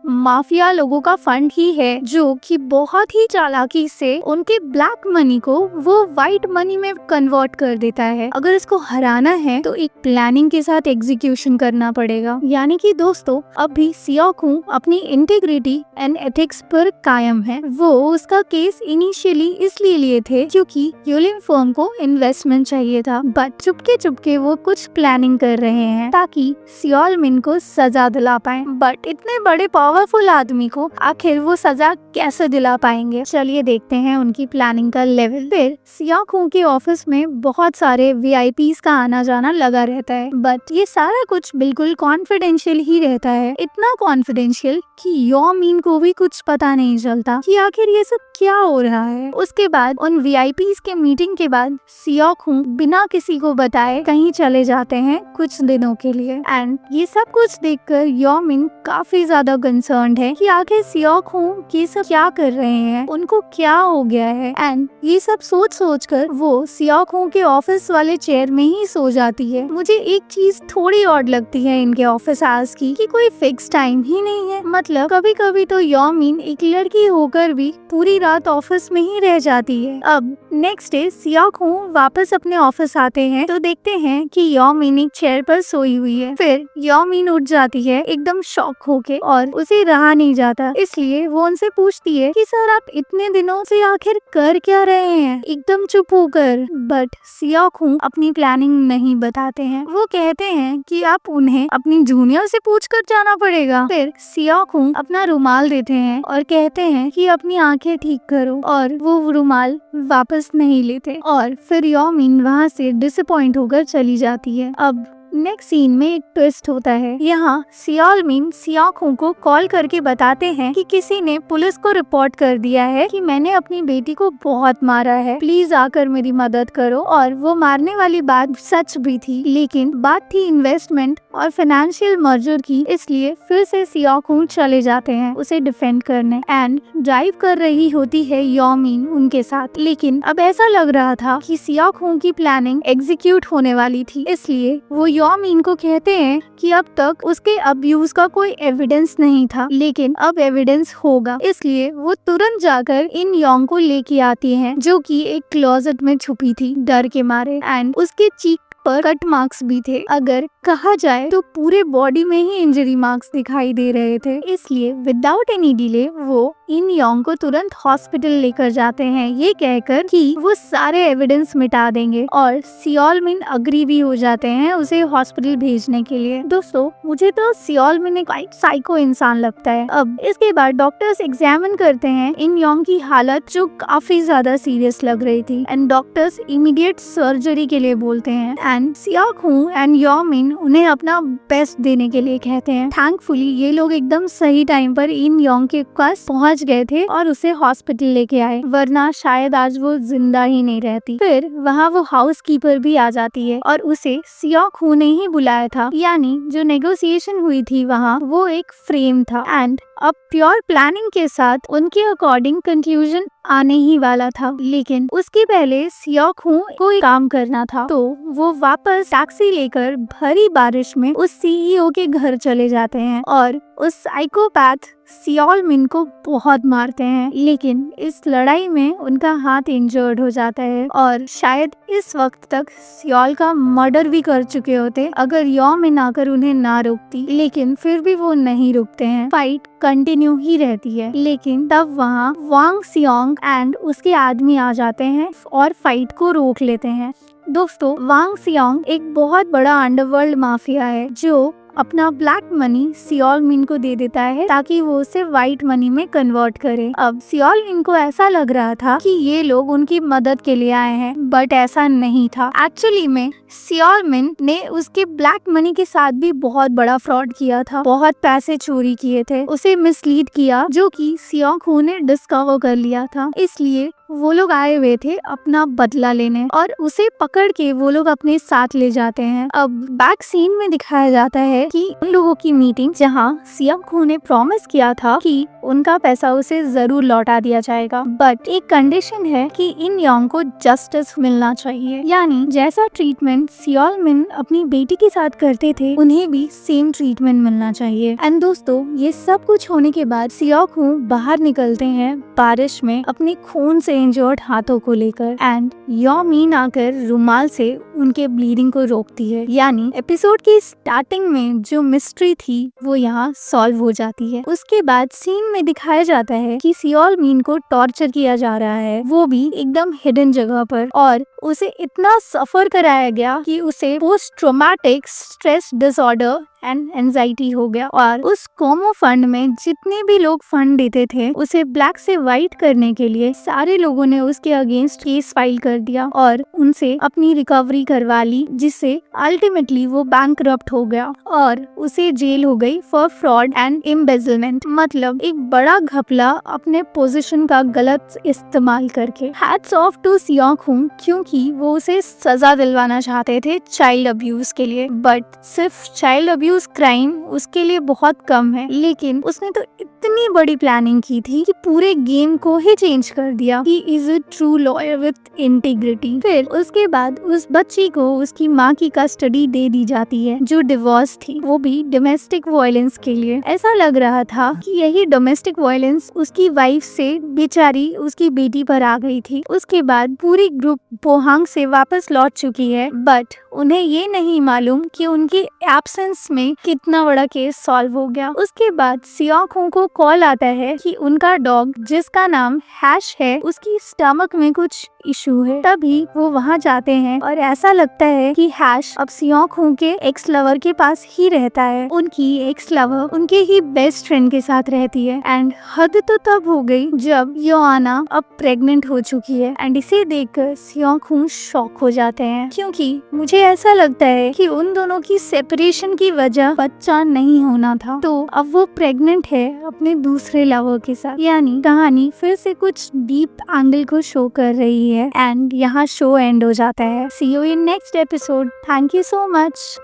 माफिया लोगों का फंड ही है जो कि बहुत ही चालाकी से उनके ब्लैक मनी को वो व्हाइट मनी में कन्वर्ट कर देता है। अगर इसको हराना है तो एक प्लानिंग के साथ एग्जीक्यूशन करना पड़ेगा। यानी कि दोस्तों अब भी सियाओ खूं अपनी इंटीग्रिटी एंड एथिक्स पर कायम है। वो उसका केस इनिशियली इसलिए लिए थे क्योंकि यूलिन फर्म को इन्वेस्टमेंट चाहिए था, बट चुपके चुपके वो कुछ प्लानिंग कर रहे हैं ताकि सियोल मिन को सजा दिला पाए। बट इतने बड़े पावरफुल आदमी को आखिर वो सजा कैसे दिला पाएंगे, चलिए देखते हैं उनकी प्लानिंग का लेवल। फिर सियाओ खूं के ऑफिस में बहुत सारे वीआईपीज का आना जाना लगा रहता है, बट ये सारा कुछ बिल्कुल कॉन्फिडेंशियल ही रहता है। इतना कॉन्फिडेंशियल कि यो मिन को भी कुछ पता नहीं चलता कि आखिर ये सब क्या हो रहा है। उसके बाद उन वीआईपीज के मीटिंग के बाद सियाओ खूं बिना किसी को बताए कहीं चले जाते हैं कुछ दिनों के लिए। एंड ये सब कुछ देखकर यो मिन काफी ज्यादा कंसर्न्ड है कि आखिर सियाओ खूं ये सब क्या कर रहे हैं, उनको क्या हो गया है। एंड ये सब सोच सोच कर वो सियाओ खूं के ऑफिस वाले चेयर में ही सो जाती है। मुझे एक चीज थोड़ी ऑड लगती है इनके ऑफिस आवर्स की कि कोई फिक्स टाइम ही नहीं है। मतलब कभी कभी तो यो मिन एक लड़की होकर भी पूरी रात ऑफिस में ही रह जाती है। अब नेक्स्ट डे सियाओ खूं वापस अपने ऑफिस आते हैं तो देखते हैं कि यो मिन एक चेयर पर सोई हुई है। फिर यो मिन उठ जाती है एकदम शॉक होके और उसे रहा नहीं जाता, इसलिए वो उनसे पूछती है कि सर आप इतने दिनों से आखिर कर क्या रहे हैं एकदम चुप होकर। बट सियाओ खूं अपनी प्लानिंग नहीं बताते हैं। वो कहते हैं कि आप उन्हें अपनी जूनियर से पूछकर जाना पड़ेगा। फिर सियाओ खूं अपना रुमाल देते हैं और कहते हैं कि अपनी आंखें ठीक करो, और वो रुमाल वापस नहीं लेते और फिर यो मिन वहाँ से डिसअपॉइंट होकर चली जाती है। अब नेक्स्ट सीन में एक ट्विस्ट होता है। यहाँ सियोल मिन सियाओ खूं को कॉल करके बताते हैं कि किसी ने पुलिस को रिपोर्ट कर दिया है कि मैंने अपनी बेटी को बहुत मारा है, प्लीज आकर मेरी मदद करो। और वो मारने वाली बात सच भी थी, लेकिन बात थी इन्वेस्टमेंट और फाइनेंशियल मर्जर की, इसलिए फिर से सियाओ खूं चले जाते हैं उसे डिफेंड करने। एंड ड्राइव कर रही होती है यो मिन उनके साथ, लेकिन अब ऐसा लग रहा था कि सियाओ खूं की प्लानिंग एग्जीक्यूट होने वाली थी, इसलिए वो यो मिन को कहते हैं कि अब तक उसके अब्यूज का कोई एविडेंस नहीं था, लेकिन अब एविडेंस होगा। इसलिए वो तुरंत जाकर इन योंग को लेके आती हैं, जो कि एक क्लोजेट में छुपी थी डर के मारे। एंड उसके चीक पर कट मार्क्स भी थे, अगर कहा जाए तो पूरे बॉडी में ही इंजरी मार्क्स दिखाई दे रहे थे। इसलिए विदाउट एनी डिले वो इन योंग को तुरंत हॉस्पिटल लेकर जाते हैं, ये कहकर कि वो सारे एविडेंस मिटा देंगे। और सियोल मिन अग्री भी हो जाते हैं उसे हॉस्पिटल भेजने के लिए। दोस्तों मुझे तो सियोल मिन एक साइको इंसान लगता है। अब इसके बाद डॉक्टर्स एग्जामिन करते हैं इन योंग की हालत, जो काफी ज्यादा सीरियस लग रही थी, एंड डॉक्टर्स इमीडिएट सर्जरी के लिए बोलते हैं। एंड सियाओ खूं एंड यो मिन उन्हें अपना बेस्ट देने के लिए कहते हैं। थैंकफुली ये लोग एकदम सही टाइम पर इन योंग के पास पहुंच गए थे और उसे हॉस्पिटल लेके आए, वरना शायद आज वो जिंदा ही नहीं रहती। फिर वहाँ वो हाउसकीपर भी आ जाती है और उसे सियाओ खूं ने ही बुलाया था, यानी जो नेगोशिएशन हुई थी वहाँ वो एक फ्रेम था। एंड अब प्योर प्लानिंग के साथ उनके अकॉर्डिंग कंक्लूजन आने ही वाला था, लेकिन उसके पहले सियाओ खूं को एक काम करना था। तो वो वापस टैक्सी लेकर भरी बारिश में उस सीईओ के घर चले जाते हैं और उस साइकोपैथ सियोल मिन को बहुत मारते हैं, लेकिन इस लड़ाई में उनका हाथ इंजर्ड हो जाता है और शायद इस वक्त तक सियोल का मर्डर भी कर चुके होते अगर यो मिन आकर उन्हें ना रोकती, लेकिन फिर भी वो नहीं रुकते हैं। फाइट कंटिन्यू ही रहती है, लेकिन तब वहाँ वांग सियोंग एंड उसके आदमी आ जाते हैं और फाइट को रोक लेते हैं। दोस्तों वांग सियोंग एक बहुत बड़ा अंडरवर्ल्ड माफिया है जो अपना ब्लैक मनी सियोल मिन को दे देता है ताकि वो उसे व्हाइट मनी में कन्वर्ट करे। अब सियोल मिन को ऐसा लग रहा था कि ये लोग उनकी मदद के लिए आए हैं, बट ऐसा नहीं था। एक्चुअली में सियोल मिन ने उसके ब्लैक मनी के साथ भी बहुत बड़ा फ्रॉड किया था, बहुत पैसे चोरी किए थे, उसे मिसलीड किया, जो कि सियाओ खूं ने डिस्कवर कर लिया था। इसलिए वो लोग आए हुए थे अपना बदला लेने और उसे पकड़ के वो लोग अपने साथ ले जाते हैं। अब बैक सीन में दिखाया जाता है कि उन लोगों की मीटिंग, जहां सियाओ खूं ने प्रॉमिस किया था कि उनका पैसा उसे जरूर लौटा दिया जाएगा, बट एक कंडीशन है कि इन योंग को जस्टिस मिलना चाहिए, यानी जैसा ट्रीटमेंट ट्रीटमेंट सियोल मिन अपनी बेटी के साथ करते थे, उन्हें भी सेम ट्रीटमेंट मिलना चाहिए। एंड दोस्तों, ये सब कुछ होने के बाद सियोक हूँ बाहर निकलते हैं बारिश में अपने खून से इंजर्ड हाथों को लेकर, एंड यो मीन आकर रुमाल से उनके ब्लीडिंग को रोकती है। यानी एपिसोड की स्टार्टिंग में जो मिस्ट्री थी वो यहाँ सॉल्व हो जाती है। उसके बाद सीन में दिखाया जाता है कि सियोल मीन को टॉर्चर किया जा रहा है, वो भी एकदम हिडन जगह पर, और उसे इतना सफर कराया गया कि उसे post traumatic stress disorder and anxiety हो गया। और उस कोमो फंड में जितने भी लोग फंड देते थे उसे ब्लैक से व्हाइट करने के लिए सारे लोगों ने उसके अगेंस्ट केस फाइल कर दिया और उनसे अपनी रिकवरी करवा ली, जिससे अल्टीमेटली वो बैंकरप्ट हो गया और उसे जेल हो गई फॉर फ्रॉड एंड एम्बेजलमेंट। मतलब एक बड़ा घपला अपने पोजीशन का गलत इस्तेमाल करके। हैट्स ऑफ टू सियोक हूँ, क्योंकि वो उसे सजा दिलवाना चाहते थे चाइल्ड अब्यूज के लिए, बट सिर्फ चाइल्ड अब्यूज क्राइम उसके लिए बहुत कम है, लेकिन उसने तो इतनी बड़ी प्लानिंग की थी कि पूरे गेम को ही चेंज कर दिया। He is a true lawyer with integrity। फिर उसके बाद उस बच्ची को उसकी माँ की कस्टडी दे दी जाती है जो डिवोर्स थी, वो भी डोमेस्टिक वायलेंस के लिए। ऐसा लग रहा था कि यही डोमेस्टिक वायलेंस उसकी वाइफ से बेचारी उसकी बेटी पर आ गई थी। उसके बाद पूरी ग्रुप पोहांग से वापस लौट चुकी है, बट उन्हें ये नहीं मालूम कि उनकी एब्सेंस में कितना बड़ा केस सॉल्व हो गया। उसके बाद सियोक हूँ को कॉल आता है कि उनका डॉग जिसका नाम हैश है उसकी स्टमक में कुछ इशू है। तभी वो वहाँ जाते हैं और ऐसा लगता है कि हैश अब सियोक हूँ के एक्स लवर के पास ही रहता है। उनकी एक्स लवर उनके ही बेस्ट फ्रेंड के साथ रहती है, एंड हद तो तब हो गई जब योआना अब प्रेग्नेंट हो चुकी है। एंड इसे देखकर सियोक हूँ शॉक हो जाते हैं, क्योंकि मुझे ऐसा लगता है कि उन दोनों की सेपरेशन की वजह बच्चा नहीं होना था, तो अब वो प्रेग्नेंट है अपने दूसरे लवर के साथ। यानी कहानी फिर से कुछ डीप एंगल को शो कर रही है, एंड यहाँ शो एंड हो जाता है। See you in next episode. Thank you so much.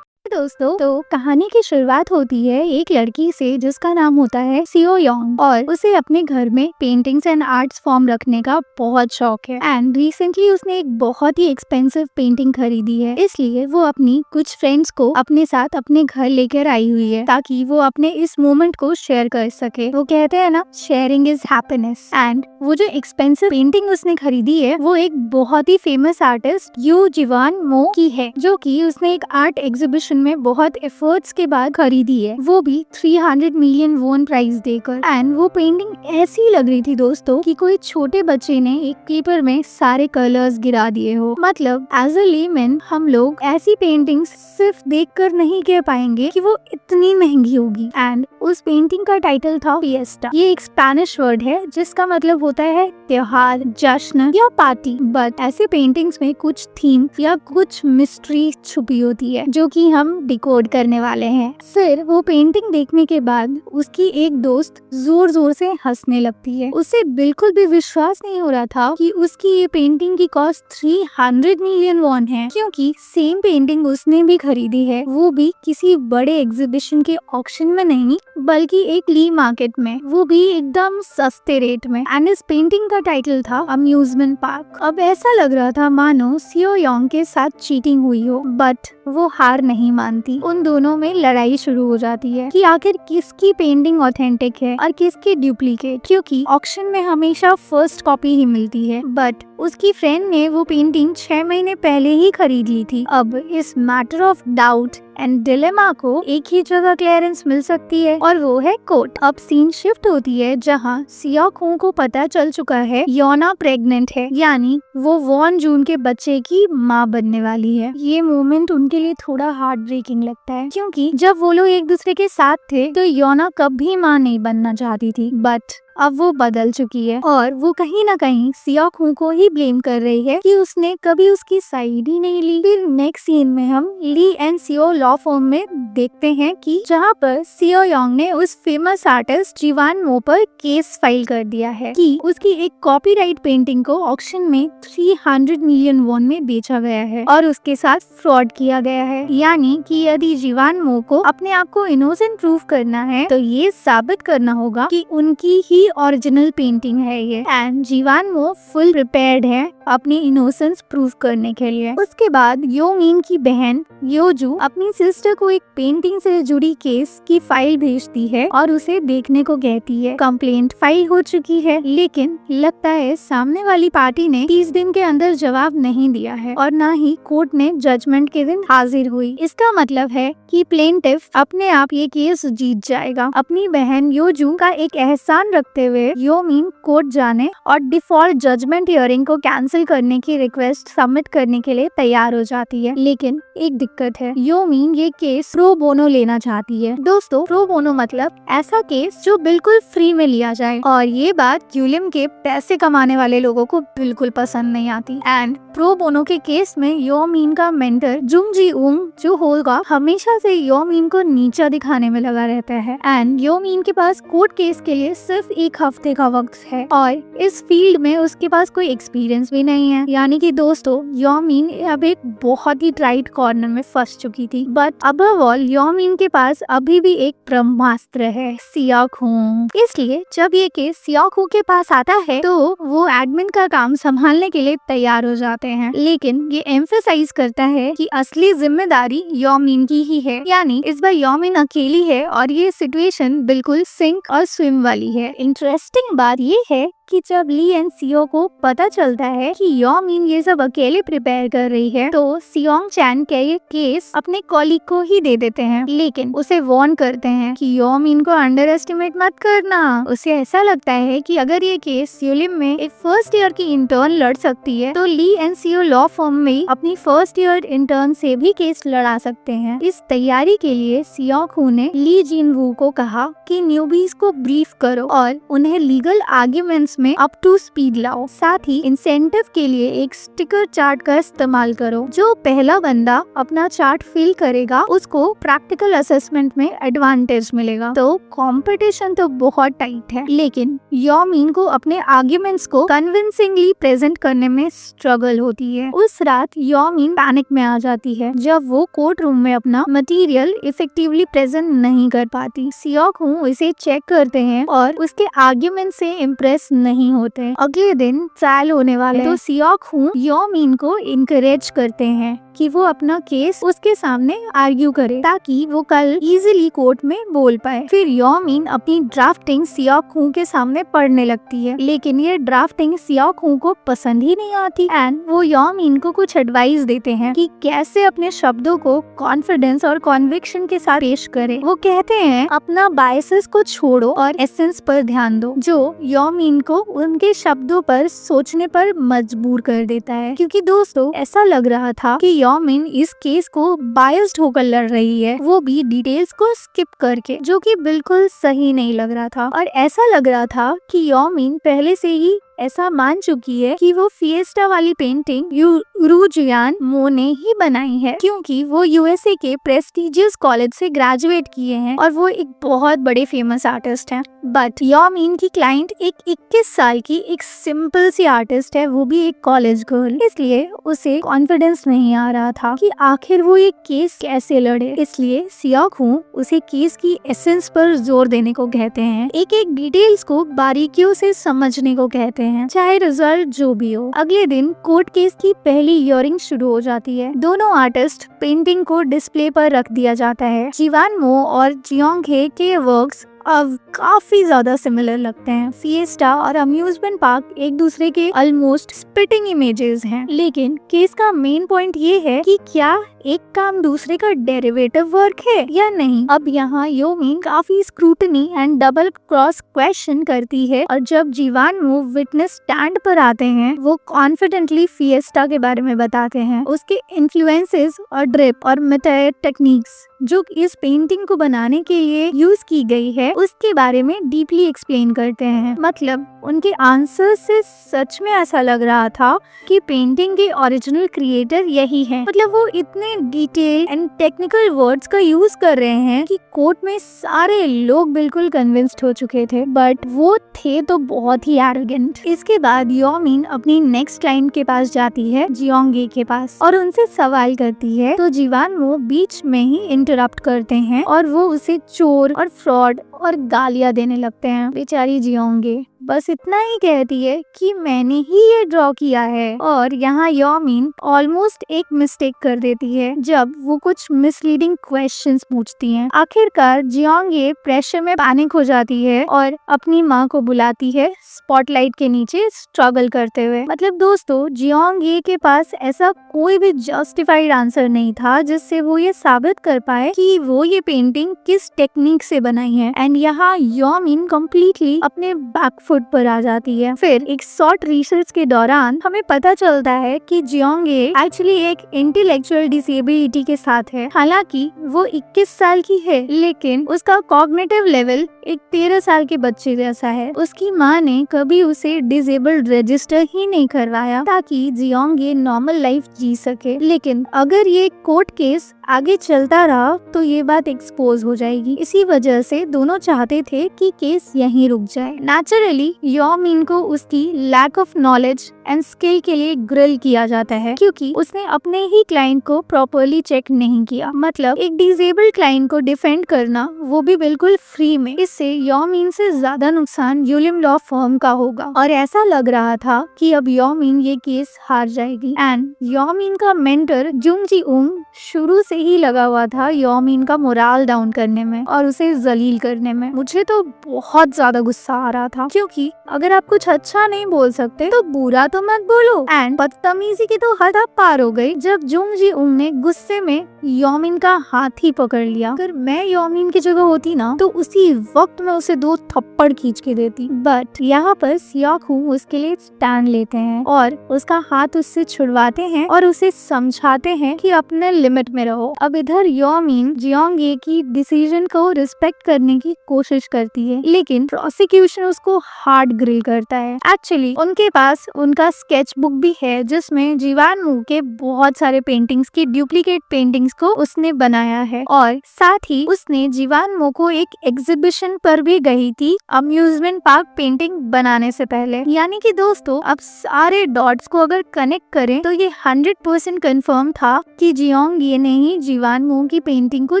दोस्तों, तो कहानी की शुरुआत होती है एक लड़की से जिसका नाम होता है सियो योंग, और उसे अपने घर में पेंटिंग्स एंड आर्ट्स फॉर्म रखने का बहुत शौक है। एंड रिसेंटली उसने एक बहुत ही एक्सपेंसिव पेंटिंग खरीदी है, इसलिए वो अपनी कुछ फ्रेंड्स को अपने साथ अपने घर लेकर आई हुई है ताकि वो अपने इस मोमेंट को शेयर कर सके। वो कहते हैं ना, शेयरिंग इज हैप्पीनेस। एंड वो जो एक्सपेंसिव पेंटिंग उसने खरीदी है वो एक बहुत ही फेमस आर्टिस्ट यू जिवान मो की है, जो कि उसने एक आर्ट एग्जीबिशन में बहुत एफर्ट्स के बाद खरीदी है, वो भी 300 मिलियन वोन प्राइस देकर। एंड वो पेंटिंग ऐसी लग रही थी दोस्तों कि कोई छोटे बच्चे ने एक पेपर में सारे कलर्स गिरा दिए हो। मतलब एज अ लेमैन हम लोग ऐसी पेंटिंग्स सिर्फ देखकर नहीं कह पाएंगे कि वो इतनी महंगी होगी। एंड उस पेंटिंग का टाइटल था फिएस्टा। ये एक स्पेनिश वर्ड है जिसका मतलब होता है त्योहार, जश्न या पार्टी। बट ऐसे पेंटिंग्स में कुछ थीम या कुछ मिस्ट्री छुपी होती है जो कि हम डिकोड करने वाले हैं। फिर वो पेंटिंग देखने के बाद उसकी एक दोस्त जोर जोर से हंसने लगती है। उसे बिल्कुल भी विश्वास नहीं हो रहा था कि उसकी ये पेंटिंग की कॉस्ट 300 मिलियन वॉन है, क्योंकि सेम पेंटिंग उसने भी खरीदी है, वो भी किसी बड़े एग्जीबिशन के ऑक्शन में नहीं बल्कि एक ली मार्केट में, वो भी एकदम सस्ते रेट में। एंड इस पेंटिंग का टाइटल था अम्यूजमेंट पार्क। अब ऐसा लग रहा था मानो सियो योंग के साथ चीटिंग हुई हो, बट वो हार नहीं मानती। उन दोनों में लड़ाई शुरू हो जाती है कि आखिर किसकी पेंटिंग ऑथेंटिक है और किसकी डुप्लीकेट, क्योंकि ऑक्शन में हमेशा फर्स्ट कॉपी ही मिलती है। बट उसकी फ्रेंड ने वो पेंटिंग 6 महीने पहले ही खरीद ली थी। अब इस matter of doubt and dilemma को एक ही जगह क्लियरेंस मिल सकती है, और वो है कोर्ट। अब सीन शिफ्ट होती है जहाँ सियोक हूँ को पता चल चुका है योना प्रेग्नेंट है, यानी वो वॉन जून के बच्चे की माँ बनने वाली है। ये मोमेंट उनके लिए थोड़ा हार्ट ब्रेकिंग लगता है, क्योंकि जब वो लोग एक दूसरे के साथ थे तो योना कभी माँ नहीं बनना चाहती थी, बट अब वो बदल चुकी है और वो कहीं ना कहीं सियोक हूँ को ही ब्लेम कर रही है कि उसने कभी उसकी साइड ही नहीं ली। फिर नेक्स्ट सीन में हम ली एंड सियो लॉ फॉर्म में देखते हैं कि जहाँ पर सियो योंग ने उस फेमस आर्टिस्ट जिवान मो पर केस फाइल कर दिया है कि उसकी एक कॉपीराइट पेंटिंग को ऑक्शन में 300 मिलियन वॉन में बेचा गया है और उसके साथ फ्रॉड किया गया है। यानी कि यदि जिवान मो को अपने आप को इनोसेंट प्रूव करना है तो ये साबित करना होगा कि उनकी ही ओरिजिनल पेंटिंग है ये। एंड जिवान मो फुल प्रिपेयर्ड है अपनी इनोसेंस प्रूव करने के लिए। उसके बाद योमीन की बहन योजू अपनी सिस्टर को एक पेंटिंग से जुड़ी केस की फाइल भेजती है और उसे देखने को कहती है। कंप्लेंट फाइल हो चुकी है, लेकिन लगता है सामने वाली पार्टी ने 30 दिन के अंदर जवाब नहीं दिया है और न ही कोर्ट ने जजमेंट के दिन हाजिर हुई। इसका मतलब है कि प्लेंटिफ अपने आप ये केस जीत जाएगा। अपनी बहन योजू का एक एहसान रखते हुए योमीन कोर्ट जाने और डिफॉल्ट जजमेंट हियरिंग को कैंसिल करने की रिक्वेस्ट सबमिट करने के लिए तैयार हो जाती है। लेकिन एक दिक्कत है, योमीन ये केस प्रो बोनो लेना चाहती है। दोस्तों, प्रो बोनो मतलब ऐसा केस जो बिल्कुल फ्री में लिया जाए, और ये बात यूलिम के पैसे कमाने वाले लोगों को बिल्कुल पसंद नहीं आती। एंड प्रो बोनो के केस में योमीन का मेंटर जुंग जी उंग जो होगा हमेशा से योमीन को नीचा दिखाने में लगा रहता है। एंड योमीन के पास कोर्ट केस के लिए सिर्फ 1 हफ्ते का वक्त है और इस फील्ड में उसके पास कोई एक्सपीरियंस भी नहीं है। यानी कि दोस्तों, योमीन अब एक बहुत ही टाइट कॉर्नर में फंस चुकी थी। बट अबव ऑल योमीन के पास अभी भी एक ब्रह्मास्त्र है, सियाखू। इसलिए जब ये केस सियाखू के पास आता है तो वो एडमिन का काम संभालने के लिए तैयार हो जाते हैं। लेकिन ये एम्फसाइज करता है कि असली जिम्मेदारी योमीन की ही है। यानी इस बार योमीन अकेली है और ये सिचुएशन बिल्कुल सिंक और स्विम वाली है। इंटरेस्टिंग बात ये है कि जब ली एंड सियो को पता चलता है कि योमीन ये सब अकेले प्रिपेयर कर रही है, तो सियोंग चैन के ये केस अपने कॉलीग को ही दे देते हैं, लेकिन उसे वार्न करते हैं कि योमीन को अंडर एस्टिमेट मत करना। उसे ऐसा लगता है कि अगर ये केस यूलिम में एक फर्स्ट ईयर की इंटर्न लड़ सकती है, तो ली एंड सियो लॉ फर्म में अपनी फर्स्ट ईयर इंटर्न से भी केस लड़ा सकते हैं। इस तैयारी के लिए सियोंग ने ली जिन वू को कहा कि न्यूबीज को ब्रीफ करो और उन्हें लीगल आर्ग्यूमेंट्स में अप टू स्पीड लाओ। साथ ही इंसेंटिव के लिए एक स्टिकर चार्ट का इस्तेमाल करो। जो पहला बंदा अपना चार्ट फिल करेगा उसको प्रैक्टिकल असेसमेंट में एडवांटेज मिलेगा। तो कंपटीशन तो बहुत टाइट है, लेकिन योमीन को अपने आर्ग्यूमेंट्स को कन्विंसिंगली प्रेजेंट करने में स्ट्रगल होती है। उस रात योमीन पैनिक में आ जाती है जब वो कोर्ट रूम में अपना मटेरियल इफेक्टिवली प्रेजेंट नहीं कर पाती। सियोंग इसे चेक करते हैं और उसके आर्ग्यूमेंट से इम्प्रेस नहीं होते। अगले दिन ट्रायल होने वाले तो सियोंग योमीन को इनकरेज करते हैं कि वो अपना केस उसके सामने आर्ग्यू करे ताकि वो कल इजीली कोर्ट में बोल पाए। फिर योमीन अपनी ड्राफ्टिंग सियोंग के सामने पढ़ने लगती है, लेकिन ये ड्राफ्टिंग सियोंग को पसंद ही नहीं आती एंड वो योमीन को कुछ एडवाइस देते हैं कि कैसे अपने शब्दों को कॉन्फिडेंस और कॉन्विक्शन के साथ पेश करे। वो कहते हैं अपना बायसेस को छोड़ो और एसेंस पर ध्यान दो, जो योमीन को उनके शब्दों पर सोचने पर मजबूर कर देता है। क्योंकि दोस्तों, ऐसा लग रहा था कि योमीन इस केस को बायस्ड होकर लड़ रही है, वो भी डिटेल्स को स्किप करके, जो कि बिल्कुल सही नहीं लग रहा था। और ऐसा लग रहा था कि योमीन पहले से ही ऐसा मान चुकी है कि वो फिएस्टा वाली पेंटिंग रू जियान मो ने ही बनाई है, क्योंकि वो यूएसए के प्रेस्टिजियस कॉलेज से ग्रेजुएट किए हैं और वो एक बहुत बड़े फेमस आर्टिस्ट हैं। बट योमीन की क्लाइंट एक 21 साल की एक सिंपल सी आर्टिस्ट है, वो भी एक कॉलेज गर्ल। इसलिए उसे कॉन्फिडेंस नहीं आ रहा था कि आखिर वो ये केस कैसे लड़े। इसलिए सियोंग उसे केस की एसेंस पर जोर देने को कहते हैं, एक एक डिटेल्स को बारीकियों से समझने को कहते हैं, चाहे रिजल्ट जो भी हो। अगले दिन कोर्ट केस की पहली हियरिंग शुरू हो जाती है। दोनों आर्टिस्ट पेंटिंग को डिस्प्ले पर रख दिया जाता है। जीवान मो और जियोंग हे के वर्क्स अब काफी ज्यादा सिमिलर लगते हैं। फिएस्टा और अम्यूजमेंट पार्क एक दूसरे के ऑलमोस्ट स्पिटिंग इमेजेस हैं, लेकिन केस का मेन पॉइंट ये है कि क्या एक काम दूसरे का डेरिवेटिव वर्क है या नहीं। अब यहाँ योमीन काफी scrutiny and double cross question करती है और जब जीवान मो विटनेस स्टैंड पर आते हैं, वो कॉन्फिडेंटली फिएस्टा के बारे में बताते हैं, उसके इन्फ्लुएंसेस और ड्रिप और मेटायर टेक्निक्स जो इस पेंटिंग को बनाने के लिए यूज की गई है उसके बारे में डीपली एक्सप्लेन करते हैं। मतलब उनके आंसर से सच में ऐसा लग रहा था कि पेंटिंग के ओरिजिनल क्रिएटर यही है। मतलब वो इतने इतने डिटेल एंड टेक्निकल वर्ड्स का यूज कर रहे हैं कि कोर्ट में सारे लोग बिल्कुल कन्विंस्ड हो चुके थे, बट वो थे तो बहुत ही एरोगेंट। इसके बाद योमिन अपनी नेक्स्ट क्लाइंट के पास जाती है, जियोंगे के पास, और उनसे सवाल करती है, तो जीवानमो बीच में ही इंटरप्ट करते हैं और वो उसे चोर और फ्रॉड और गालियां देने लगते हैं। बेचारी जियोंगे बस इतना ही कहती है कि मैंने ही ये ड्रॉ किया है, और यहाँ योमिन ऑलमोस्ट एक मिस्टेक कर देती है जब वो कुछ मिसलीडिंग क्वेश्चंस पूछती हैं। आखिरकार जियोंगे प्रेशर में पैनिक हो जाती है और अपनी माँ को बुलाती है स्पॉटलाइट के नीचे स्ट्रगल करते हुए। मतलब दोस्तों, जियोंगे के पास ऐसा कोई भी जस्टिफाइड आंसर नहीं था जिससे वो ये साबित कर पाए कि वो ये पेंटिंग किस टेक्निक से बनाई है, एंड यहाँ योमिन कम्प्लीटली अपने बैकफुट पर आ जाती है। फिर एक शॉर्ट रिसर्च के दौरान हमें पता चलता है कि जियोंगे एक्चुअली एक इंटेलेक्चुअल डिसेबिलिटी के साथ है। हालांकि वो 21 साल की है, लेकिन उसका कॉग्निटिव लेवल एक 13 साल के बच्चे जैसा है। उसकी माँ ने कभी उसे डिसेबल्ड रजिस्टर ही नहीं करवाया ताकि जियोंगे नॉर्मल लाइफ जी सके। लेकिन अगर ये कोर्ट केस आगे चलता रहा तो ये बात एक्सपोज हो जाएगी। इसी वजह से दोनों चाहते थे कि केस यहीं रुक जाए। नेचुरली योमिन को उसकी lack of knowledge and skill के लिए ग्रिल किया जाता है, क्योंकि उसने अपने ही क्लाइंट को प्रॉपर्ली चेक नहीं किया। मतलब एक डिसेबल्ड क्लाइंट को डिफेंड करना, वो भी बिल्कुल फ्री में। इससे योमिन से ज्यादा नुकसान यूलिम लॉ फर्म का होगा, और ऐसा लग रहा था कि अब योमिन ये केस हार जाएगी। एंड योमिन का मेंटर जुंग जी उंग शुरू से ही लगा हुआ था योमिन का मोराल डाउन करने में और उसे जलील करने में। मुझे तो बहुत ज्यादा गुस्सा आ रहा था, क्योंकि अगर आप कुछ अच्छा नहीं बोल सकते तो बुरा तो मत बोलो। एंड बदतमीजी की तो हद पार हो गई जब जुंग जी उंग ने गुस्से में योमिन का हाथ ही पकड़ लिया। अगर मैं योमिन की जगह होती ना तो उसी वक्त मैं उसे 2 थप्पड़ खींच के देती। बट यहाँ पर सियाकू उसके लिए स्टैंड लेते हैं और उसका हाथ उससे छुड़वाते हैं और उसे समझाते हैं कि अपने लिमिट में रहो। अब इधर योमिन जियोंगे की डिसीजन को रिस्पेक्ट करने की कोशिश करती है, लेकिन प्रोसिक्यूशन उसको हार्ड ग्रिल करता है। एक्चुअली उनके पास उनका स्केच बुक भी है जिसमें जीवानमो के बहुत सारे पेंटिंग्स की डुप्लीकेट पेंटिंग्स को उसने बनाया है, और साथ ही उसने जीवानमो को एक एग्जीबिशन पर भी गई थी अम्यूजमेंट पार्क पेंटिंग बनाने से पहले। यानी कि दोस्तों, अब सारे डॉट्स को अगर कनेक्ट करें तो ये 100% कंफर्म था कि जियोंगे ने ही जीवानमो की पेंटिंग को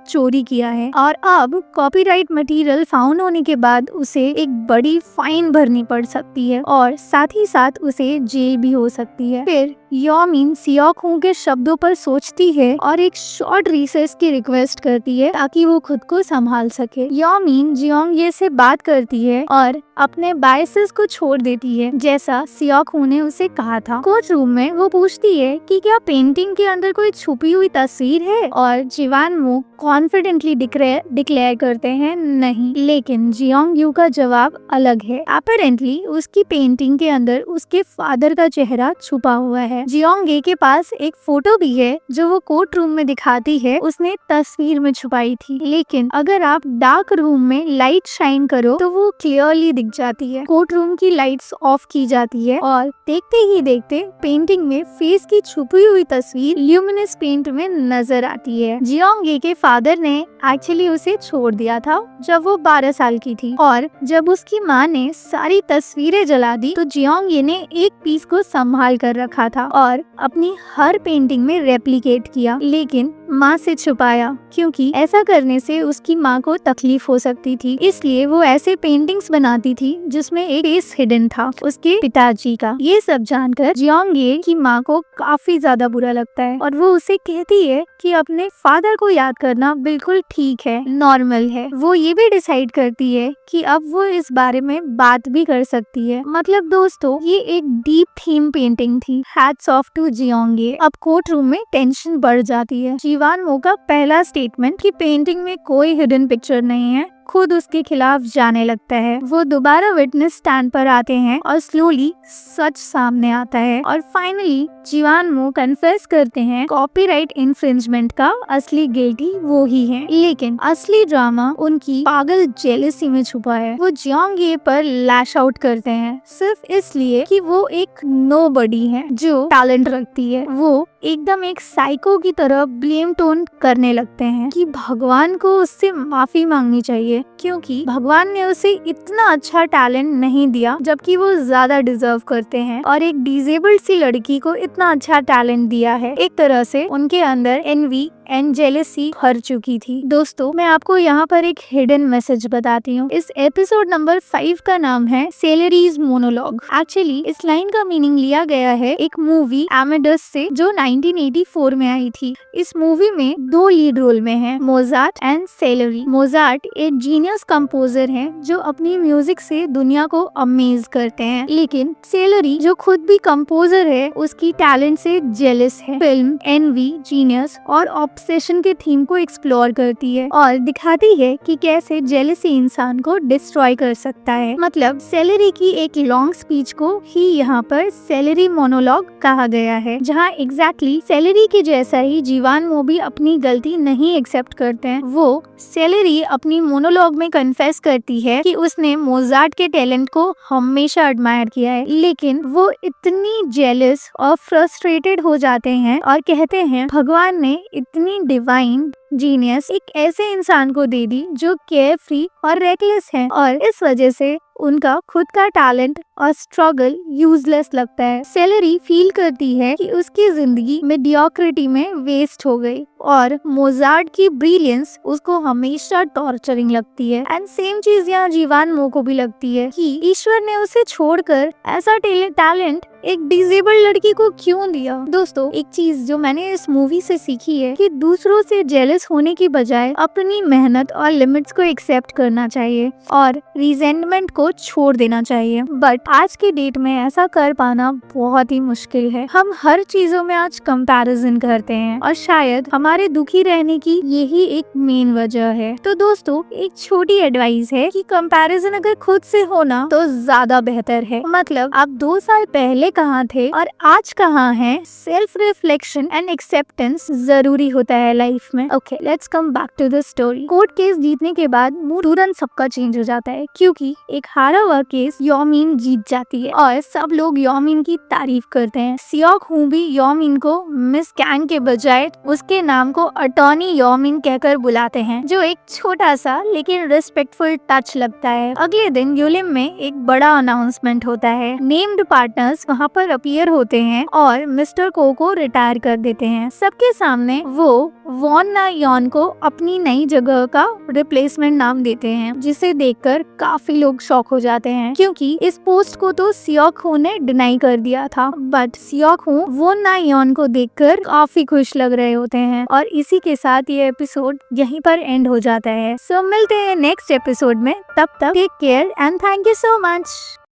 चोरी किया है, और अब कॉपीराइट मटेरियल फाउंड होने के बाद उसे एक बड़ी फाइन भरनी पड़ सकती है और साथ ही साथ उसे जेल भी हो सकती है। फिर योमिन सियाकू के शब्दों पर सोचती है और एक शॉर्ट रिसेस की रिक्वेस्ट करती है ताकि वो खुद को संभाल सके। योमिन जियोंगे से बात करती है और अपने बायसेस को छोड़ देती है, जैसा सियाकू ने उसे कहा था। कोर्ट रूम में वो पूछती है कि क्या पेंटिंग के अंदर कोई छुपी हुई तस्वीर है, और जीवानमो कॉन्फिडेंटली डिक्लेयर करते हैं नहीं। लेकिन जियोंग्यू का जवाब अलग है। अपेरेंटली उसकी पेंटिंग के अंदर उसके फादर का चेहरा छुपा हुआ है। जियोंगे के पास एक फोटो भी है जो वो कोर्ट रूम में दिखाती है उसने तस्वीर में छुपाई थी, लेकिन अगर आप डार्क रूम में लाइट शाइन करो तो वो क्लियरली दिख जाती है। कोर्ट रूम की लाइट्स ऑफ की जाती है और देखते ही देखते पेंटिंग में फेस की छुपी हुई तस्वीर ल्यूमिनस पेंट में नजर आती है। जियोंगे के फादर ने एक्चुअली उसे छोड़ दिया था जब वो 12 साल की थी, और जब उसकी माँ ने सारी तस्वीरें जला दी तो जियोंगे ने एक पीस को संभाल कर रखा था और अपनी हर पेंटिंग में रेप्लिकेट किया, लेकिन माँ से छुपाया, क्योंकि ऐसा करने से उसकी माँ को तकलीफ हो सकती थी। इसलिए वो ऐसे पेंटिंग्स बनाती थी जिसमें एक फेस हिडन था उसके पिताजी का। ये सब जानकर जियोंगे की माँ को काफी ज्यादा बुरा लगता है और वो उसे कहती है कि अपने फादर को याद करना बिल्कुल ठीक है, नॉर्मल है। वो ये भी डिसाइड करती है कि अब वो इस बारे में बात भी कर सकती है। मतलब दोस्तों, ये एक डीप थीम पेंटिंग थी। Hats off to Jiyoung. अब कोर्ट रूम में टेंशन बढ़ जाती है। जीवानमो का पहला स्टेटमेंट कि पेंटिंग में कोई हिडन पिक्चर नहीं है खुद उसके खिलाफ जाने लगता है। वो दोबारा विटनेस स्टैंड पर आते हैं और स्लोली सच सामने आता है, और फाइनली जीवानमो कन्फेस करते हैं कॉपीराइट इन्फ्रिंजमेंट का असली गिल्टी वो ही है। लेकिन असली ड्रामा उनकी पागल जेलसी में छुपा है। वो जियोंगे पर लैश आउट करते हैं सिर्फ इसलिए कि वो एक नोबडी है जो टैलेंट रखती है। वो एकदम एक साइको की तरह ब्लेम टोन करने लगते हैं कि भगवान को उससे माफी मांगनी चाहिए क्योंकि भगवान ने उसे इतना अच्छा टैलेंट नहीं दिया जबकि वो ज्यादा डिजर्व करते हैं, और एक डिसेबल्ड सी लड़की को इतना अच्छा टैलेंट दिया है। एक तरह से उनके अंदर एनवी एंड जेलेसी भर चुकी थी। दोस्तों, मैं आपको यहाँ पर एक हिडन मैसेज बताती हूँ। इस एपिसोड नंबर 5 का नाम है सेलेरीज मोनोलॉग। एक्चुअली इस लाइन का मीनिंग लिया गया है एक मूवी एमेडस से जो 1984 में आई थी। इस मूवी में 2 लीड रोल में हैं, मोजार्ट एंड सेलेरी। मोजार्ट एक जीनियस कंपोजर हैं जो अपनी म्यूजिक से दुनिया को अमेज करते हैं, लेकिन सेलेरी जो खुद भी कंपोजर है उसकी टैलेंट से जेलस है। फिल्म एनवी, जीनियस और ऑब्सेशन के थीम को एक्सप्लोर करती है और दिखाती है कि कैसे जेलसी इंसान को डिस्ट्रॉय कर सकता है। मतलब सेलेरी की एक लॉन्ग स्पीच को ही यहाँ पर सेलेरी मोनोलॉग कहा गया है, जहाँ एग्जैक्टली सेलेरी के जैसा ही जीवान मो भी अपनी गलती नहीं एक्सेप्ट करते हैं। वो सेलेरी अपनी मोनोलॉग में कन्फेस करती है कि उसने मोजार्ट के टैलेंट को हमेशा एडमायर किया है, लेकिन वो इतनी जेलस और फ्रस्ट्रेटेड हो जाते हैं और कहते हैं भगवान ने इतनी डिवाइन जीनियस एक ऐसे इंसान को दे दी जो केयर फ्री और रेकलेस है, और इस वजह से उनका खुद का टैलेंट और स्ट्रगल यूजलेस लगता है। सेलेरी फील करती है कि उसकी जिंदगी मेडियोक्रिटी में वेस्ट हो गई और मोजार्ट की ब्रिलियंस उसको हमेशा टॉर्चरिंग लगती है। एंड सेम चीज यहाँ जीवान मो को भी लगती है कि ईश्वर ने उसे छोड़कर ऐसा टैलेंट एक डिसेबल्ड लड़की को क्यों दिया। दोस्तों, एक चीज जो मैंने इस मूवी से सीखी है कि दूसरों से जेलस होने की बजाय अपनी मेहनत और लिमिट्स को एक्सेप्ट करना चाहिए और रिजेंटमेंट को छोड़ देना चाहिए। बट आज के डेट में ऐसा कर पाना बहुत ही मुश्किल है। हम हर चीजों में आज कंपैरिजन करते हैं और शायद हमारे दुखी रहने की यही एक मेन वजह है। तो दोस्तों, एक छोटी एडवाइस है कि कंपैरिजन अगर खुद से होना तो ज्यादा बेहतर है। मतलब आप 2 साल पहले कहाँ थे और आज कहाँ हैं, सेल्फ रिफ्लेक्शन एंड एक्सेप्टेंस जरूरी होता है लाइफ में। Okay, let's come back to the story. Court case जीतने के बाद मूड तुरंत सबका चेंज हो जाता है क्योंकि एक हारा हुआ केस योमिन जीत जाती है और सब लोग योमिन की तारीफ करते हैं। सियोक हूँ भी योमिन को मिस कैंग के बजाय उसके नाम को अटॉर्नी योमिन कहकर बुलाते हैं, जो एक छोटा सा लेकिन रिस्पेक्टफुल टच लगता है। अगले दिन यूलिम में एक बड़ा अनाउंसमेंट होता है। नेम्ड पार्टनर्स वहाँ पर अपीयर होते हैं और मिस्टर को रिटायर कर देते हैं। सबके सामने वो वॉन ना यॉन को अपनी नई जगह का रिप्लेसमेंट नाम देते हैं, जिसे देखकर काफी लोग शॉक हो जाते हैं क्योंकि इस पोस्ट को तो सियोक हू ने डिनाई कर दिया था। बट सियोक हू वॉन ना यॉन को देखकर काफी खुश लग रहे होते हैं और इसी के साथ ये एपिसोड यहीं पर एंड हो जाता है। सो मिलते हैं नेक्स्ट एपिसोड में, तब तक take care and thank you so much.